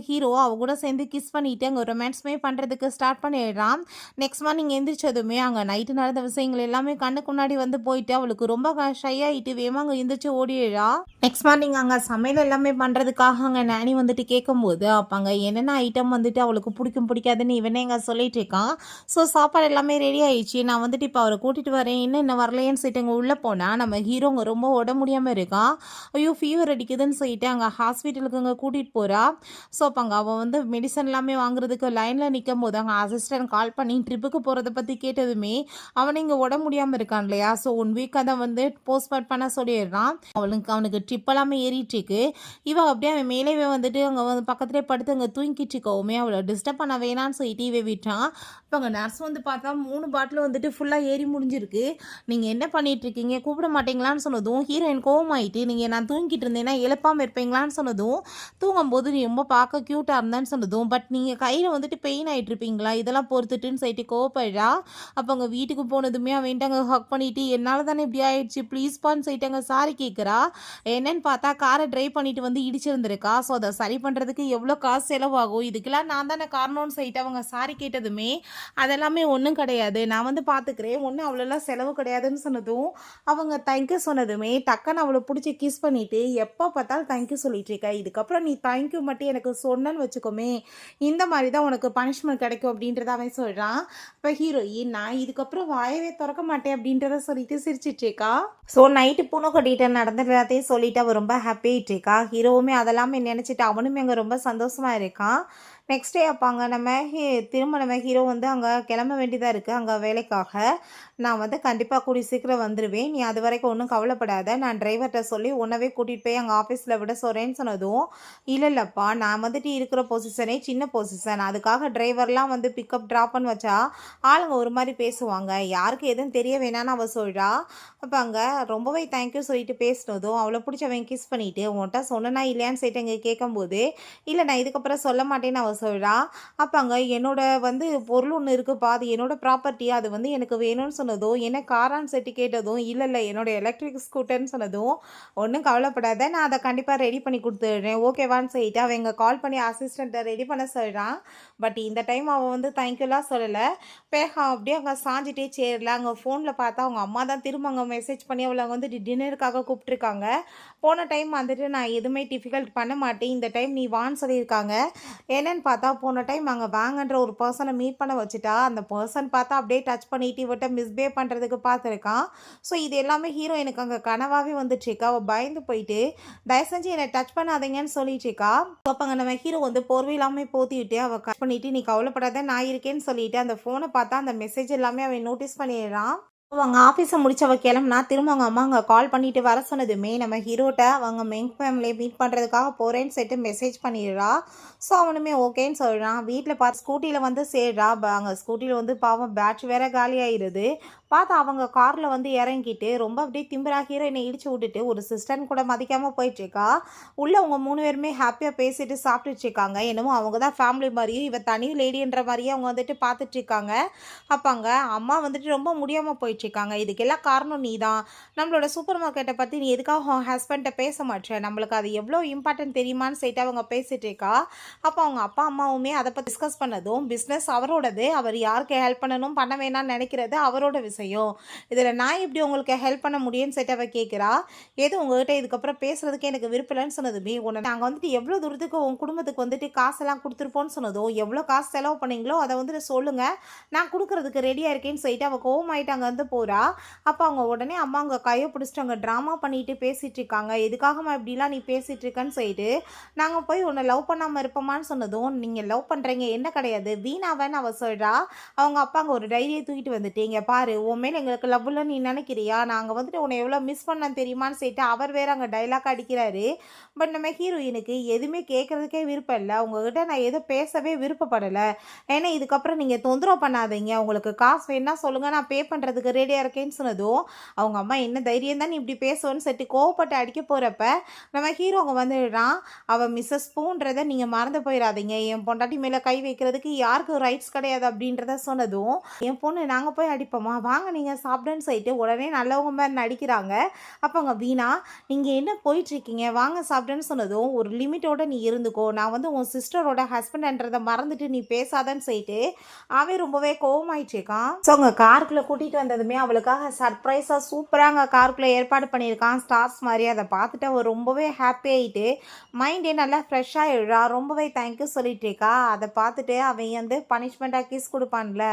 ஹீரோ அவ கூட சேர்ந்து கிஸ் பண்ணிட்டு அங்கே ரொமான்ஸ்மே பண்ணுறதுக்கு ஸ்டார்ட் பண்ணிடுறான். நெக்ஸ்ட் மார்னிங் எந்திரிச்சதுமே அங்கே நைட்டு நடந்த விஷயங்கள் எல்லாமே கண்ணுக்கு முன்னாடி வந்து போயிட்டு அவளுக்கு ரொம்ப ஷை ஆகிட்டு வேமாங்க எந்திரிச்சு ஓடிடுறா. நெக்ஸ்ட் மார்னிங் அங்கே சமையல் எல்லாமே பண்ணுறதுக்காக அங்கே நானி வந்துட்டு கேட்கும்போது அப்போ அங்கே என்னென்ன ஐட்டம் வந்துட்டு அவளுக்கு பிடிக்கும் பிடிக்காதுன்னு இவனே எங்கே சொல்லிட்டு இருக்கான். ஸோ சாப்பாடு எல்லாமே ரெடி ஆயிடுச்சு, நான் வந்துட்டு இப்போ அவரை கூட்டிகிட்டு வரேன், இன்னும் வரலையேன்னு சொல்லிட்டு அங்கே உள்ளே போனால் நம்ம ஹீரோங்க ரொம்ப உடம்பு முடியாமல் இருக்கான். ஐயோ ஃபீவர் அடிக்குதுன்னு சொல்லிட்டு அங்கே ஹாஸ்பிட்டலுக்கு அங்கே கூட்டிகிட்டு போகிறா. ஸோ அப்போ அங்கே அவன் வந்து மெடிசன் எல்லாமே வாங்குறதுக்கு லைனில் நிற்கும் போது அங்கே அசிஸ்டன்ட் கால் பண்ணி ட்ரிப்புக்கு போகிறத பற்றி கேட்டதுமே அவனை இங்கே உடம்பு முடியாமல் இருக்கான் இல்லையா, ஸோ 1 வீக் அதை வந்து போஸ்ட்பார்ட் பண்ண சொல்லிடுறான். அவனுக்கு ட்ரிப் எல்லாமே ஏறிட்டு இருக்கு. இவன் அப்படியே அவன் மேலேயே வந்துட்டு அங்கே வந்து பக்கத்துலேயே படுத்து அங்கே தூங்கிட்டு இருக்கவுமே அவளை டிஸ்டர்ப் பண்ண வேணான்னு சொல்லிட்டு இவன் விட்டான். இப்போ அங்கே நர்ஸ் வந்து பார்த்தா 3 பாட்டில் வந்துட்டு ஃபுல்லாக ஏறி முடிஞ்சிருக்கு, நீங்கள் என்ன பண்ணிட்டு இருக்கீங்க கூப்பிட மாட்டீங்களான்னு சொன்னதும் ஹீரோயின் கோவமாயிட்டு நீங்கள் நான் தூங்கிட்டு இருந்தேன்னா எழுப்பாமல் இருப்பீங்களான்னு சொன்னதும் தூங்கும்போது நீ ரொம்ப பார்க்க க்யூட்டாக இருந்தேன்னு சொன்னதும் பட் நீங்கள் கையில் வந்துட்டு பெயின் ஆகிட்டு இருப்பீங்களா இதெல்லாம் பொறுத்துட்டுன்னு சொல்லிட்டு கோவப்படுறா. அப்போ அங்கே வீட்டுக்கு போனதுமே அவன்ட்டு அங்கே ஹக் பண்ணிட்டு என்னால் தானே இப்படி ஆயிடுச்சு ப்ளீஸ்பான்னு சொல்லிட்டு அங்கே சாரி கேட்குறா. என்னன்னு பார்த்தா காரை ட்ரைவ் பண்ணிட்டு வந்து இடிச்சிருந்திருக்கா. ஸோ அதை சரி பண்ணுறதுக்கு எவ்வளோ காசு செலவாகும், இதுக்கெல்லாம் நான் தானே காரணம்னு சொல்லிட்டு அவங்க சாரி கேட்டதுமே அதெல்லாமே ஒன்றும் கிடையாது நான் வந்து பார்த்துக்கிறேன், ஒன்றும் அவ்வளோலாம் செலவு கிடையாதுன்னு சொன்னதும் அவங்க தேங்க்யூ சொன்னதுமே டக்குன்னு அவளை பிடிச்சி கிஸ் பண்ணிவிட்டு எப்போ பார்த்தாலும் தேங்க்யூ சொல்லிட்டு இருக்க, இதுக்கப்புறம் நீ தேங்க்யூ மட்டும் எனக்கு சொன்னன்னு வச்சுக்கோமே இந்த மாதிரி தான் உனக்கு பனிஷ்மெண்ட் கிடைக்கும் அப்படின்றத அவன் சொல்கிறான். இப்போ ஹீரோயின் நான் இதுக்கப்புறம் வாயவே திறக்க மாட்டேன் அப்படின்றத சொல்லிட்டு சிரிச்சிட்டு இருக்கா. ஸோ நைட்டு பூனை கட்டிட்டு நடந்த எல்லாத்தையும் சொல்லிட்டு அவள் ரொம்ப ஹாப்பியாகிட்டு இருக்கா. ஹீரோவுமே அதெல்லாமே நினச்சிட்டு அவனுமே அங்கே ரொம்ப சந்தோஷமாக இருக்கான். நெக்ஸ்ட் டே அப்போ அங்கே நம்ம திரும்ப நம்ம ஹீரோ வந்து அங்கே கிளம்ப வேண்டியதாக இருக்குது அங்கே வேலைக்காக. நான் வந்து கண்டிப்பாக கூடி சீக்கிரம் வந்துடுவேன், நீ அது வரைக்கும் ஒன்றும் கவலைப்படாத, நான் டிரைவர்கிட்ட சொல்லி உன்னவே கூட்டிகிட்டு போய் அங்கே ஆஃபீஸில் விட சொல்கிறேன்னு சொன்னதும் இல்லைப்பா நான் வந்துட்டு இருக்கிற பொசிஷனே சின்ன பொசிஷன், அதுக்காக டிரைவர்லாம் வந்து பிக்கப் ட்ராப்னு வச்சா ஆளுங்க ஒரு மாதிரி பேசுவாங்க, யாருக்கு எதுவும் தெரிய வேணான்னு அவள் சொல்கிறா. அப்போ அங்கே ரொம்பவே தேங்க்யூ சொல்லிட்டு பேசினதும் அவளை பிடிச்சி அவன் கிஸ் பண்ணிவிட்டு உன்கிட்ட சொன்னா இல்லையான்னு சொல்லிட்டு அங்கே கேட்கும்போது இல்லை நான் இதுக்கப்புறம் சொல்ல மாட்டேன்னு அவள் சொல்கிறா. அப்போ அங்கே என்னோட வந்து பொருள் ஒன்று இருக்குப்பா அது என்னோட ப்ராப்பர்ட்டி அது வந்து எனக்கு வேணும்னு சொன்னதும் என்ன காரான்னு சொல்லிட்டு கேட்டதும் இல்லை என்னோட எலக்ட்ரிக் ஸ்கூட்டர்னு சொன்னதும் ஒன்றும் கவலைப்படாத நான் அதை கண்டிப்பாக ரெடி பண்ணி கொடுத்துடுறேன் ஓகேவான்னு சொல்லிட்டு அவன் இங்கே கால் பண்ணி அசிஸ்டண்ட்டை ரெடி பண்ண சொல்கிறான். பட் இந்த டைம் அவள் வந்து தேங்க்யூலாம் சொல்லலை, பேக அப்படியே அங்கே சாஞ்சிட்டே சேரல. அங்கே ஃபோனில் பார்த்தா அவங்க அம்மா தான் திரும்ப அங்கே மெசேஜ் பண்ணி அவளை வந்துட்டு டின்னருக்காக கூப்பிட்ருக்காங்க. போன டைம் வந்துட்டு நான் எதுவுமே டிஃபிகல்ட் பண்ண மாட்டேன், இந்த டைம் நீ வான்னு சொல்லியிருக்காங்க. என்னன்னு பார்த்தா போன டைம் அங்கே வாங்கன்ற ஒரு பர்சனை மீட் பண்ண வச்சுட்டா, அந்த பர்சன் பார்த்தா அப்படியே டச் பண்ணிட்டு இவட்ட மிஸ்பிஹேவ் பண்ணுறதுக்கு பார்த்துருக்கான். ஸோ இது எல்லாமே ஹீரோயினுக்கு அங்கே கனவாகவே வந்துட்டுருக்கா. அவள் பயந்து போயிட்டு தயவு செஞ்சு என்னை டச் பண்ணாதீங்கன்னு சொல்லிட்டுருக்கா. அப்போ அங்கே நம்ம ஹீரோ வந்து போர்வை இல்லாமல் போத்தி விட்டு அவள் கட் பண்ணிவிட்டு நீ கவலைப்படாத நான் இருக்கேன்னு சொல்லிட்டு அந்த ஃபோனை பார்த்தா அந்த மெசேஜ் எல்லாமே அவன் நோட்டீஸ் பண்ணிடுறான். அவங்க ஆஃபீஸை முடிச்சு அவள் கிளம்புனா திரும்ப அவங்க அம்மா அங்கே கால் பண்ணிட்டு வர சொன்னதுமே நம்ம ஹீரோட்ட அவங்க மெயின் ஃபேமிலியை மீட் பண்ணுறதுக்காக போகிறேன்னு சொல்லிட்டு மெசேஜ் பண்ணிடுறா. ஸோ அவனுமே ஓகேன்னு சொல்கிறான். வீட்டில் பார்த்து ஸ்கூட்டியில் வந்து சேர்றா. அங்கே ஸ்கூட்டியில் வந்து பாவம் பேட்ரி வேற காலி ஆயிடுது. பார்த்தா அவங்க காரில் வந்து இறங்கிட்டு ரொம்ப அப்படியே திமிரா ஹீரோயினை இடிச்சு விட்டுட்டு ஒரு சிஸ்டர்னு கூட மதிக்காமல் போயிட்டுருக்கா. உள்ளே அவங்க 3 பேருமே ஹாப்பியாக பேசிட்டு சாப்பிட்டுட்டு இருக்காங்க. என்னமோ அவங்க தான் ஃபேமிலி மாதிரியும் இவ தனி லேடின்ற மாதிரியே அவங்க வந்துட்டு பார்த்துட்டு இருக்காங்க. அப்போ அங்கே அம்மா வந்துட்டு ரொம்ப முடியாமல் போயிட்டுருக்காங்க. இதுக்கெல்லாம் காரணம் நீ தான். நம்மளோட சூப்பர் மார்க்கெட்டை பற்றி நீ எதுக்காக உன் ஹஸ்பண்ட்டை பேச மாட்டேற, நம்மளுக்கு அது எவ்வளோ இம்பார்ட்டன்ட் தெரியுமான்னு சொல்லிட்டு அவங்க பேசிகிட்டு இருக்கா. அப்போ அவங்க அப்பா அம்மாவுமே அதை பற்றி டிஸ்கஸ் பண்ணதும் பிஸ்னஸ் அவரோடது, அவர் யாருக்கு ஹெல்ப் பண்ணணும் பண்ண வேணாம்னு நினைக்கிறது அவரோட விஷயம். இதில் நான் எப்படி உங்களுக்கு ஹெல்ப் பண்ண முடியும்னு சொல்லிட்டு அவள் கேட்குறா. ஏதோ உங்ககிட்ட இதுக்கப்புறம் பேசுறதுக்கு எனக்கு விருப்பம்னு சொன்னதுமே உடனே நாங்கள் வந்துட்டு எவ்வளோ தூரத்துக்கு உன் குடும்பத்துக்கு வந்துட்டு காசெல்லாம் கொடுத்துருப்போன்னு சொன்னதும் எவ்வளோ காசு செலவு பண்ணீங்களோ அதை வந்துட்டு சொல்லுங்கள், நான் கொடுக்குறதுக்கு ரெடியாக இருக்கேன்னு சொல்லிட்டு அவள் கோவமாயிட்டு அங்கே வந்து போகிறா. அப்போ அவங்க உடனே அம்மா அங்கே கையை பிடிச்சிட்டு அங்கே ட்ராமா பண்ணிட்டு பேசிகிட்டு இருக்காங்க. எதுக்காகமா இப்படிலாம் நீ பேசிகிட்டு இருக்கன்னு சொல்லிட்டு நாங்கள் போய் உன்னை லவ் பண்ணாமல் இருப்போமான்னு சொன்னதும் நீங்கள் லவ் பண்ணுறீங்க என்ன கிடையாது வீணாவன்னு அவள் சொல்கிறா. அவங்க அப்பா அங்கே ஒரு டைரியை தூக்கிட்டு வந்துட்டு இங்கே பாரு உன் மேலே எங்களுக்கு லவ் இல்லை நீ நினைக்கிறியா, நாங்கள் வந்துட்டு உன்னை எவ்வளோ மிஸ் பண்ண தெரியுமான்னு சொல்லிட்டு அவர் வேறு அங்கே டைலாக் அடிக்கிறாரு. பட் நம்ம ஹீரோயினுக்கு எதுவுமே கேட்குறதுக்கே விருப்பம் இல்லை. உங்ககிட்ட நான் எதுவும் பேசவே விருப்பப்படலை. ஏன்னா இதுக்கப்புறம் நீங்கள் தொந்தரவு பண்ணாதீங்க, உங்களுக்கு காசு வேணுன்னா சொல்லுங்கள், நான் பே பண்ணுறதுக்கு ரெடியாக இருக்கேன்னு சொன்னதும் அவங்க அம்மா என்ன தைரியம் தான் நீ இப்படி பேசுவோன்னு சொல்லிட்டு கோவப்பட்டு அடிக்க போகிறப்ப நம்ம ஹீரோ அங்கே வந்துடுறான். அவள் மிஸ்ஸஸ் பூன்றதை நீங்கள் மறந்து போயிடாதீங்க, என் பொண்டாட்டி மேலே கை வைக்கிறதுக்கு யாருக்கும் ரைட்ஸ் கிடையாது அப்படின்றத சொன்னதும் என் பொண்ணு நாங்கள் போய் அடிப்போமா வாங்க நீங்கள் சாப்பிடுன்னு சொல்லிட்டு உடனே நல்லவங்க மாதிரி நடிக்கிறாங்க. அப்போ அங்கே வீணா நீங்கள் என்ன போயிட்டுருக்கீங்க வாங்க சாப்பிடுன்னு சொன்னதும் ஒரு லிமிட்டோட நீ இருந்துக்கோ, நான் வந்து உன் சிஸ்டரோட ஹஸ்பண்ட்ன்றதை மறந்துட்டு நீ பேசாதன்னு சொல்லிட்டு அவன் ரொம்பவே கோவமாயிட்டுருக்கான். ஸோ அங்கே காருக்குள்ளே கூட்டிகிட்டு வந்ததுமே அவளுக்காக சர்ப்ரைஸாக சூப்பராக அங்கே காருக்குள்ளே ஏற்பாடு பண்ணியிருக்கான் ஸ்டார்ஸ் மாதிரி. அதை பார்த்துட்டு அவள் ரொம்பவே ஹாப்பி ஆகிட்டு மைண்டே நல்லா ஃப்ரெஷ்ஷாக எழுறா. ரொம்பவே தேங்க்யூ சொல்லிட்டு இருக்கா. அதை பார்த்துட்டு அவன் வந்து பனிஷ்மெண்ட்டாக கிஸ் கொடுப்பான்ல,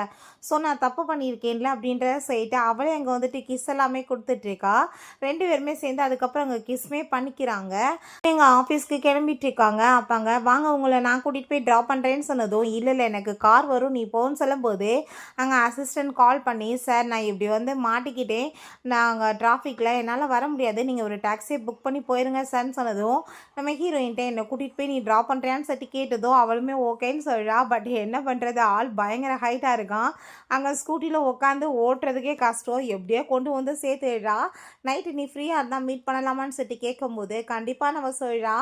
ஸோ நான் தப்பு பண்ணியிருக்கேன்ல அப்படின்றத சொல்லிட்டு அவளே அங்கே வந்துட்டு கிஸ் எல்லாமே கொடுத்துட்ருக்கா. 2 பேருமே சேர்ந்து அதுக்கப்புறம் அங்கே கிஸ்மே பண்ணிக்கிறாங்க. எங்கள் ஆஃபீஸ்க்கு கிளம்பிட்டு இருக்காங்க. அப்பாங்க வாங்க உங்களை நான் கூட்டிகிட்டு போய் ட்ராப் பண்ணுறேன்னு சொன்னதும் இல்லை எனக்கு கார் வரும் நீ போன்னு சொல்லும்போது அங்கே அசிஸ்டன்ட் கால் பண்ணி சார் நான் இப்படி வந்து மாட்டிக்கிட்டேன், நாங்கள் டிராஃபிக்கில் என்னால் வர முடியாது, நீங்கள் ஒரு டாக்ஸியை புக் பண்ணி போயிருங்க சார்ன்னு சொன்னதும் நம்ம ஹீரோயின்ட்ட என்னை கூட்டிகிட்டு போய் நீ ட்ராப் பண்ணுறியான்னு சொல்லி கேட்டதும் அவளுமே ஓகேன்னு சொல்கிறா. பட் என்ன பண்ணுறது ஆள் பயங்கர ஹைட்டாக இருக்கான். அங்கே ஸ்கூட்டியில் உட்காந்து ஓட்டுறதுக்கே கஷ்டம், எப்படியோ கொண்டு வந்து சேர்த்துடுறா. நைட்டு நீ ஃப்ரீயாக இருந்தால் மீட் பண்ணலாமான்னு சொல்லிட்டு கேட்கும்போது கண்டிப்பாக நம்ம சொல்கிறா.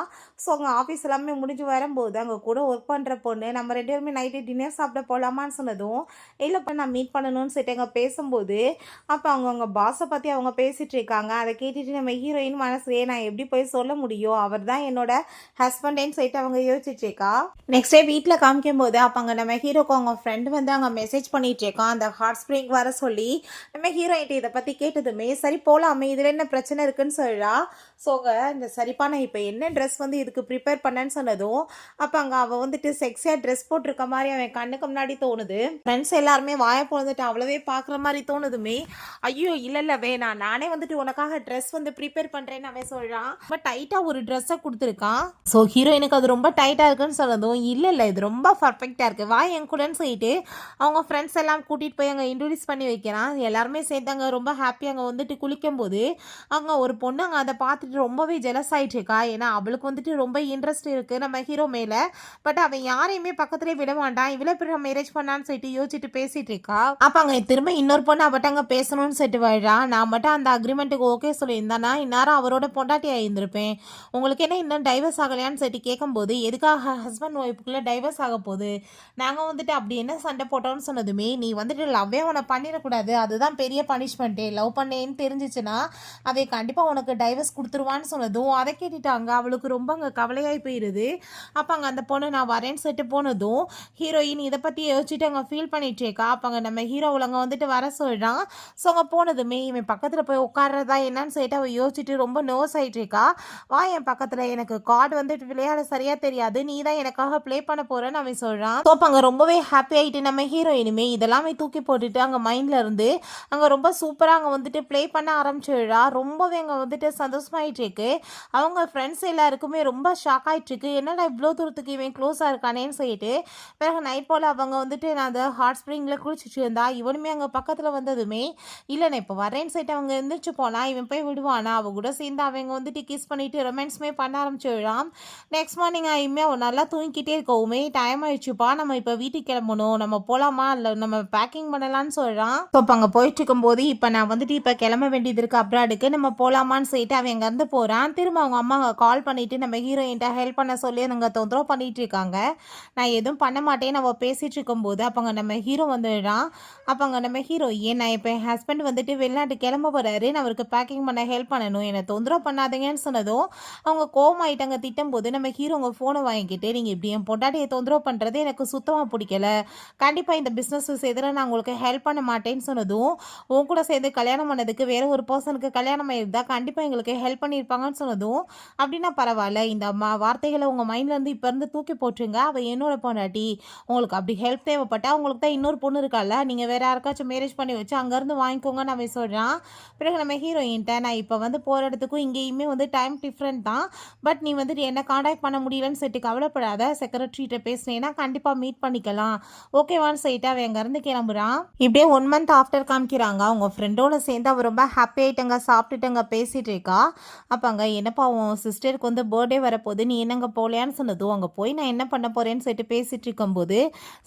ஸோ அங்கே ஆஃபீஸ் எல்லாமே முடிஞ்சு வரும்போது அங்கே கூட ஒர்க் பண்ணுற பொண்ணு நம்ம 2 பேருமே நைட்டு டின்னர் சாப்பிட போகலாமான்னு சொன்னதும் இல்லைப்பா நான் மீட் பண்ணணும்னு சொல்லிட்டு அங்கே பேசும்போது அப்போ அவங்க பாஸை பற்றி அவங்க பேசிகிட்டு இருக்காங்க. அதை கேட்டுட்டு நம்ம ஹீரோயின் மனசுலேயே நான் எப்படி போய் சொல்ல முடியும், அவர் தான் என்னோட ஹஸ்பண்டேன்னு சொல்லிட்டு அவங்க யோசிச்சுட்டு இருக்கா. நெக்ஸ்ட் டே வீட்டில் காமிக்கும் போது அப்போ அங்கே நம்ம ஹீரோக்கு அவங்க ஃப்ரெண்டு வந்து அங்கே மெசேஜ் பண்ணிட்டு இருக்கான் அந்த ஹாட் ஸ்ப்ரிங் வர சொல்லி. நம்ம ஹீரோயின்ட்டு இதை பற்றி கேட்டதுமே சரி போகலாமே இதில் என்ன பிரச்சனை இருக்குன்னு சொல்கிறா. ஸோ இந்த சரிப்பா நான் இப்போ என்ன ட்ரெஸ் வந்து இதுக்கு ப்ரிப்பேர் பண்ணேன்னு சொன்னதும் அப்போ அங்கே அவள் வந்துட்டு செக்ஸியாக ட்ரெஸ் போட்டிருக்க மாதிரி அவன் கண்ணுக்கு முன்னாடி தோணுது. ஃப்ரெண்ட்ஸ் எல்லாருமே வாயை போந்துட்டு அவ்வளவே பார்க்குற மாதிரி தோணுதுமே. ஐயோ இல்லை வேணாம் நானே வந்துட்டு உனக்காக ட்ரெஸ் வந்து ப்ரிப்பேர் பண்ணுறேன்னு அவன் சொல்கிறான். ரொம்ப டைட்டாக ஒரு ட்ரெஸ்ஸை கொடுத்துருக்கான். ஸோ ஹீரோயினுக்கு அது ரொம்ப டைட்டாக இருக்குன்னு சொன்னதும் இல்லை இது ரொம்ப பர்ஃபெக்டாக இருக்குது வா என் கூடன்னு சொல்லிட்டு அவங்க ஃப்ரெண்ட்ஸ் எல்லாம் கூட்டிகிட்டு போய் அங்கே இன்ட்ரடியூஸ் பண்ணி வைக்கிறான். எல்லாருமே சேர்த்து அங்கே ரொம்ப ஹாப்பியாக அங்கே வந்துட்டு குளிக்கும் போது அங்கே ஒரு பொண்ணு அங்கே அதை பார்த்துட்டு ரொம்பவே ஜெலஸ் ஆகிட்டு இருக்கா. ஏன்னா அவளுக்கு வந்துட்டு ரொம்ப இன்ட்ரெஸ்ட் இருக்குது நம்ம ஹீரோ மேலே. பட் அவன் யாரையுமே பக்கத்துலேயே விட மாட்டான், இவ்வளோ பேர் மேரேஜ் பண்ணான்னு சொல்லிட்டு யோசிச்சுட்டு பேசிகிட்டு இருக்கா. அப்போ அங்கே திரும்ப இன்னொரு பொண்ணு அவட்ட அங்கே பேசணும்னு சொல்லிட்டு வாழ்றா. நான் மட்டும் அந்த அக்ரிமெண்ட்டுக்கு ஓகே சொல்லியிருந்தானா இந்நேரம் அவரோட பொண்டாட்டி ஆகியிருந்திருப்பேன், உங்களுக்கு என்ன இன்னும் டைவர்ஸ் ஆகலையான்னு சொல்லிட்டு கேட்கும்போது எதுக்காக ஹஸ்பண்ட் ஒய்ஃபுக்குள்ளே டைவர்ஸ் ஆக போகுது, நாங்கள் வந்துட்டு அப்படி என்ன சண்டை போட்டோம்னு சொன்னதுமே நீ வந்துட்டு லவ்வே உன்னை பண்ணிடக்கூடாது, அதுதான் பெரிய பனிஷ்மெண்ட்டே, லவ் பண்ணேன்னு தெரிஞ்சிச்சுன்னா அதை கண்டிப்பாக உனக்கு டைவர்ஸ் கொடுத்துருவான்னு சொன்னதும் அதை கேட்டுட்டாங்க. அவளுக்கு ரொம்ப அங்கே கவலையாகி போயிடுது. அப்போ அங்கே அந்த பொண்ணு நான் வரேன்னு சொல்லிட்டு போனதும் ஹீரோயின் இதை பற்றி யோசிச்சுட்டு அங்கே ஃபீல் பண்ணிட்டு இருக்கா. அப்போ அங்கே நம்ம ஹீரோவில் அங்கே வந்துட்டு வர சொல்கிறான். ஸோ அங்கே போனதுமே இவன் பக்கத்தில் போய் உட்கார்றதா என்னன்னு சொல்லிட்டு அவள் யோசிச்சுட்டு ரொம்ப நர்வஸ் ஆகிட்டு இருக்கா. வா என் பக்கத்தில், எனக்கு கார்டு வந்துட்டு விளையாட சரியாக தெரியாது, நீ தான் எனக்காக ப்ளே பண்ண போகிறேன்னு அவன் சொல்கிறான். ஸோ அப்போ அங்கே ரொம்பவே ஹாப்பி ஆகிட்டு நம்ம ஹீரோயினுமே இதெல்லாமே தூக்கி போட்டுட்டு அங்கே மைண்டில் இருந்து அங்கே ரொம்ப சூப்பராக அங்கே வந்துட்டு ப்ளே பண்ண ஆரம்பிச்சிடுறா. ரொம்பவே அங்கே வந்துட்டு சந்தோஷமாயிட்டு இருக்கு. அவங்க ஃப்ரெண்ட்ஸ் எல்லாருக்குமே ரொம்ப ஷாக் ஆகிட்டு இருக்கு, என்னடா இவ்வளோ தூரத்துக்கு இவன் க்ளோஸாக இருக்கானேன்னு சொல்லிட்டு. பிறகு நைட் போல் அவங்க வந்துட்டு நான் அந்த ஹாட் ஸ்ப்ரிங்கில் குளிச்சுட்டு இருந்தா. இவனுமே அங்கே பக்கத்தில் வந்ததுமே இல்லை நான் இப்போ வரேன்னு சொல்லிட்டு அவங்க எந்திரிச்சு போனால் இவன் போய் விடுவானா, அவ கூட சேர்ந்து அவங்க வந்துட்டு கிஸ் பண்ணிட்டு ரொமான்ஸுமே பண்ண ஆரம்பிச்சிடுறான். நெக்ஸ்ட் மார்னிங் ஆகியுமே அவன் நல்லா தூங்கிக்கிட்டே இருக்கவுமே டைம் ஆயிடுச்சுப்பா நம்ம இப்போ வீட்டுக்கு கிளம்பணும், நம்ம போகலாமா இல்லை நம்ம பேக்கிங் பண்ணலான்னு சொல்கிறான். ஸோ அப்போ அங்கே போயிட்டுருக்கும்போது இப்போ நான் வந்துட்டு இப்போ கிளம்ப வேண்டியது இருக்குது அப்ராடுக்கு, நம்ம போகலாமான்னு சொல்லிட்டு அவன் இங்கேருந்து போகிறான். திரும்ப அவங்க அம்மா கால் பண்ணிவிட்டு நம்ம ஹீரோயின்ட்ட ஹெல்ப் பண்ண சொல்லி அதுங்க தொந்தரவு பண்ணிகிட்டு இருக்காங்க. நான் எதுவும் பண்ண மாட்டேன்னு அவள் பேசிகிட்டு இருக்கும்போது அப்போ அங்கே நம்ம ஹீரோ வந்துடுறான். அப்போ அங்கே நம்ம ஹீரோ நான் இப்போ என் ஹஸ்பண்ட் வந்துட்டு வெளிநாட்டு கிளம்ப போகிறாரு, நான் அவருக்கு பேக்கிங் பண்ண ஹெல்ப் பண்ணணும், என்னை தொந்தரவு பண்ணாதீங்கன்னு சொன்னதும் அவங்க கோவமாயிட்டாங்க. திட்டும்போது நம்ம ஹீரோ உங்கள் ஃபோனை வாங்கிக்கிட்டு நீங்கள் இப்படி என் பொண்டாட்டியை தொந்தரவு பண்ணுறது எனக்கு சுத்தமாக பிடிக்கல, கண்டிப்பாக இந்த பிஸ்னஸ் செய்தில் நான் உங்களுக்கு ஹெல்ப் பண்ண மாட்டேன்னு சொன்னதும் உன் கூட சேர்ந்து கல்யாணம் பண்ணதுக்கு வேற ஒரு பர்சனுக்கு கல்யாணம் ஆயிருந்தா கண்டிப்பாக எங்களுக்கு ஹெல்ப் பண்ணியிருப்பாங்கன்னு சொன்னதும் அப்படின்னா பரவாயில்ல, இந்த வார்த்தைகளை உங்கள் மைண்ட்லேருந்து இப்போ இருந்து தூக்கி போட்டுருங்க, அவள் என்னோட பொண்டாட்டி, உங்களுக்கு அப்படி ஹெல்ப் தேவைப்பட்டா உங்களுக்கு தான் இன்னொரு பொண்ணு இருக்கால, நீங்கள் வேற யாருக்காச்சும் மேரேஜ் பண்ணி வச்சு அங்கேருந்து வாங்கிக்கோங்கன்னு அவன் சொல்கிறான். பிறகு நம்ம ஹீரோயின்ட்ட நான் இப்போ வந்து போகிற இடத்துக்கும் இங்கேயுமே வந்து டைம் டிஃப்ரெண்ட் தான், பட் நீ வந்துட்டு என்ன காண்டாக்ட் பண்ண முடியலன்னு சொல்லிட்டு கவலைப்படாத, செக்ரட்டரிகிட்ட பேசினேன்னா கண்டிப்பாக மீட் பண்ணிக்கலாம், ஓகேவான்னு சொல்லிட்டு அவன் அங்கேருந்து கிளம்புறான். இப்படியே 1 மந்த் ஆஃப்டர் காமிக்கிறாங்க. அவங்க ஃப்ரெண்டோட சேர்ந்து அவள் ரொம்ப ஹாப்பி ஆகிட்டங்க, சாப்பிட்டுட்டங்க, பேசிகிட்டு இருக்கா. அப்போ அங்கே என்னப்பா உன் சிஸ்டருக்கு வந்து பர்த்டே வரப்போகுது, நீ என்னங்க போகலையான்னு சொன்னதும் அங்கே போய் நான் என்ன பண்ண போகிறேன்னு சொல்லிட்டு பேசிகிட்டு இருக்கும்போது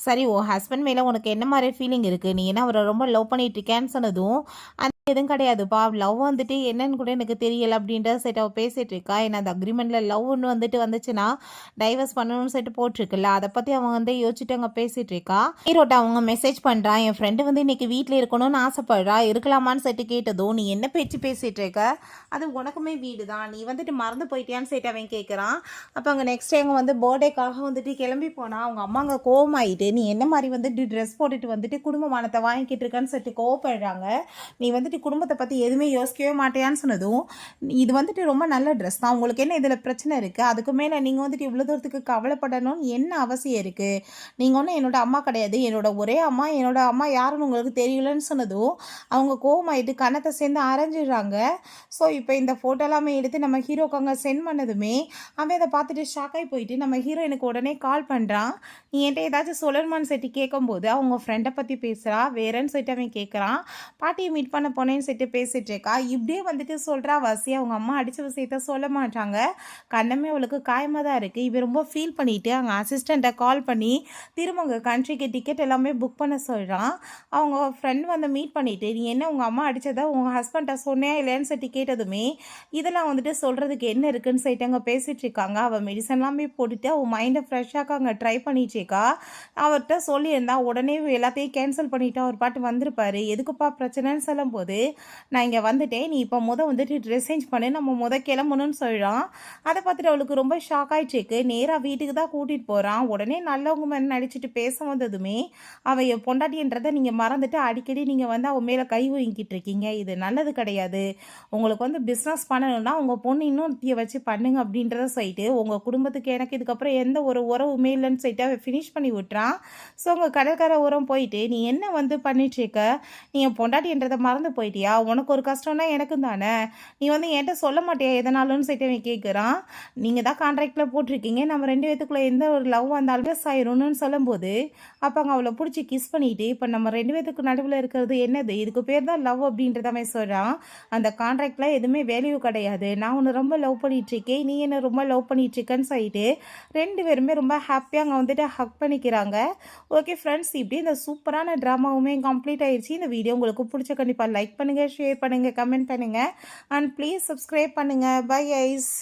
சரி உன் ஹஸ்பண்ட் மேலே உனக்கு என்ன மாதிரி ஃபீலிங் இருக்குது, நீ என்ன அவரை ரொம்ப லவ் பண்ணிட்டு இருக்கேன்னு சொன்னதும் எதுவும் கிடையாதுப்பா, லவ் வந்துட்டு என்னன்னு கூட எனக்கு தெரியல அப்படின்ற செட் அவள் பேசிகிட்டு இருக்கா. ஏன்னா அந்த அக்ரிமெண்ட்டில் லவ்னு வந்துட்டு வந்துச்சுன்னா டைவர்ஸ் பண்ணணும்னு சொல்லிட்டு போட்டிருக்குல்ல, அதை பற்றி அவங்க வந்து யோசிச்சுட்டு அங்கே பேசிகிட்டு இருக்கா. ஹீரோட்ட அவங்க மெசேஜ் பண்ணுறான், என் ஃப்ரெண்டு வந்து இன்னைக்கு வீட்டில் இருக்கணும்னு ஆசைப்படுறா, இருக்கலாமான்னு சொல்லிட்டு கேட்டதும் நீ என்ன பேச்சு பேசிகிட்டு இருக்க, அது உனக்குமே வீடு தான், நீ வந்துட்டு மறந்து போயிட்டியான்னு சொல்லிட்டு அவன் கேட்குறான். அப்போ அங்கே நெக்ஸ்ட் டைம் வந்து பர்த்டேக்காக வந்துட்டு கிளம்பி போனால் அவங்க அம்மா அங்கே கோவமாயிட்டு நீ என்ன மாதிரி வந்துட்டு ட்ரெஸ் போட்டுட்டு வந்துட்டு குடும்பமானத்தை வாங்கிக்கிட்டு இருக்கான்னு சொல்லிட்டு கோவப்படுறாங்க, நீ வந்துட்டு குடும்பத்தை பற்றி எதுவுமே யோசிக்கவே மாட்டேயான்னு சொன்னதும் இது வந்துட்டு ரொம்ப நல்ல ட்ரெஸ் தான், உங்களுக்கு என்ன இதில் பிரச்சனை இருக்குது, அதுக்கு மேலே நீங்கள் வந்துட்டு இவ்வளோ தூரத்துக்கு கவலைப்படணும்னு என்ன அவசியம் இருக்குது, நீங்கள் ஒன்றும் என்னோட அம்மா கிடையாது, என்னோட ஒரே அம்மா, என்னோட அம்மா யாருன்னு உங்களுக்கு தெரியலன்னு சொன்னதும் அவங்க கோவமாயிட்டு கணத்தை சேர்ந்து அரைஞ்சிடுறாங்க. ஸோ இப்போ இந்த ஃபோட்டோலாமே எடுத்து நம்ம ஹீரோக்கு அங்கே சென்ட் பண்ணதுமே அவன் அதை பார்த்துட்டு ஷாக்காகி போயிட்டு நம்ம ஹீரோயினுக்கு உடனே கால் பண்ணுறான். நீ என்கிட்ட ஏதாச்சும் சொல்லணுமான்னு சொல்லிட்டு கேட்கும்போது அவங்க ஃப்ரெண்டை பற்றி பேசுகிறா, வேறேன்னு சொல்லிட்டு அவன் கேட்குறான். பாட்டியை மீட் பண்ண போனேன்னு சொல்லிட்டு பேசிகிட்டு இருக்கா. இப்படியே வந்துட்டு சொல்கிறா வசி, அவங்க அம்மா அடித்த விஷயத்த சொல்ல மாட்டாங்க, கண்ணமே அவளுக்கு காயமாக தான் இருக்குது. இவன் ரொம்ப ஃபீல் பண்ணிவிட்டு அவங்க அசிஸ்டண்ட்டை கால் பண்ணி திரும்ப உங்கள் கண்ட்ரிக்கு டிக்கெட் எல்லாமே புக் பண்ண சொல்கிறான். அவங்க ஃப்ரெண்ட் வந்து மீட் பண்ணிவிட்டு நீ என்ன உங்கள் அம்மா அடித்ததா உங்கள் ஹஸ்பண்ட்டை சொன்னே இல்லைன்னு சொல்லிட்டு கேட்டதுமே இதெல்லாம் வந்துட்டு சொல்கிறதுக்கு என்ன இருக்குன்னு சொல்லிட்டு அங்கே பேசிகிட்டு இருக்காங்க. அவள் மெடிசன்லாமே போட்டுட்டு அவள் மைண்டை ஃப்ரெஷ்ஷாக அங்கே ட்ரை பண்ணிட்டுருக்கா. அவர்கிட்ட சொல்லியிருந்தா உடனே எல்லாத்தையும் கேன்சல் பண்ணிவிட்டு அவர் பாட்டு வந்திருப்பார், எதுக்குப்பா பிரச்சனைன்னு சொல்லும்போது நான் இங்கே வந்துட்டேன், நீ இப்போ வந்துட்டு ட்ரெஸ் சேஞ்ச் பண்ணி நம்ம கிளம்பணும்னு சொல்கிறான். அதை பார்த்துட்டு அவளுக்கு ரொம்ப ஷாக் ஆகிட்டுருக்கு. நேராக வீட்டுக்கு தான் கூட்டிகிட்டு போகிறான். உடனே நல்லவங்க மேலே நடிச்சுட்டு பேச வந்ததுமே அவள் என் பொண்டாட்டின்றதை நீங்கள் மறந்துட்டு அடிக்கடி நீங்கள் வந்து அவள் மேலே கை வாங்கிக்கிட்டு இருக்கீங்க, இது நல்லது கிடையாது, உங்களுக்கு வந்து பிஸ்னஸ் பண்ணணும்னா உங்கள் பொண்ணு இன்னொருத்தியை வச்சு பண்ணுங்க அப்படின்றத சொல்லிட்டு உங்கள் குடும்பத்துக்கு எனக்கு இதுக்கப்புறம் எந்த ஒரு உறவுமே இல்லைன்னு சொல்லிட்டு அவள் ஃபினிஷ் பண்ணி விட்டுறான். ஸோ உங்கள் கடற்கரை உரம் போயிட்டு நீ என்ன வந்து பண்ணிட்டுருக்க, நீ என் பொண்டாட்டின்றதை மறந்து போயிட்டியா, உனக்கு ஒரு கஷ்டம்னா எனக்கும் தானே, நீ வந்து என்கிட்ட சொல்ல மாட்டியா எதனாலும்னு சொல்லிட்டு அவன் கேட்குறான். நீங்கள் தான் கான்ட்ராக்டில் போட்டிருக்கீங்க, நம்ம 2 பேத்துக்குள்ளே எந்த ஒரு லவ் வந்தாலும் ப்ளஸ் ஆயிரும்னு சொல்லும்போது அப்போ அங்கே அவளை பிடிச்சி கிஸ் பண்ணிவிட்டு இப்போ நம்ம 2 பேத்துக்கு நடுவில் இருக்கிறது என்னது, இதுக்கு பேர் தான் லவ் அப்படின்றத அவன் சொல்கிறான். அந்த கான்ட்ராக்டில் எதுவுமே வேல்யூ கிடையாது, நான் உன்னை ரொம்ப லவ் பண்ணிகிட்ருக்கேன், நீ என்ன ரொம்ப லவ் பண்ணிகிட்ருக்கேன்னு சொல்லிட்டு 2 பேருமே ரொம்ப ஹாப்பியாக அங்கே வந்துட்டு ஹக் பண்ணிக்கிறாங்க. ஓகே ஃப்ரெண்ட்ஸ், இப்படி இந்த சூப்பரான ட்ராமாவுமே கம்ப்ளீட் ஆயிடுச்சு. இந்த வீடியோ உங்களுக்கு பிடிச்ச கண்டிப்பாக லைக் பண்ணுங்கள், ஷேர் பண்ணுங்கள், கமெண்ட் பண்ணுங்கள் அண்ட் ப்ளீஸ் சப்ஸ்கிரைப் பண்ணுங்கள். Bye ice.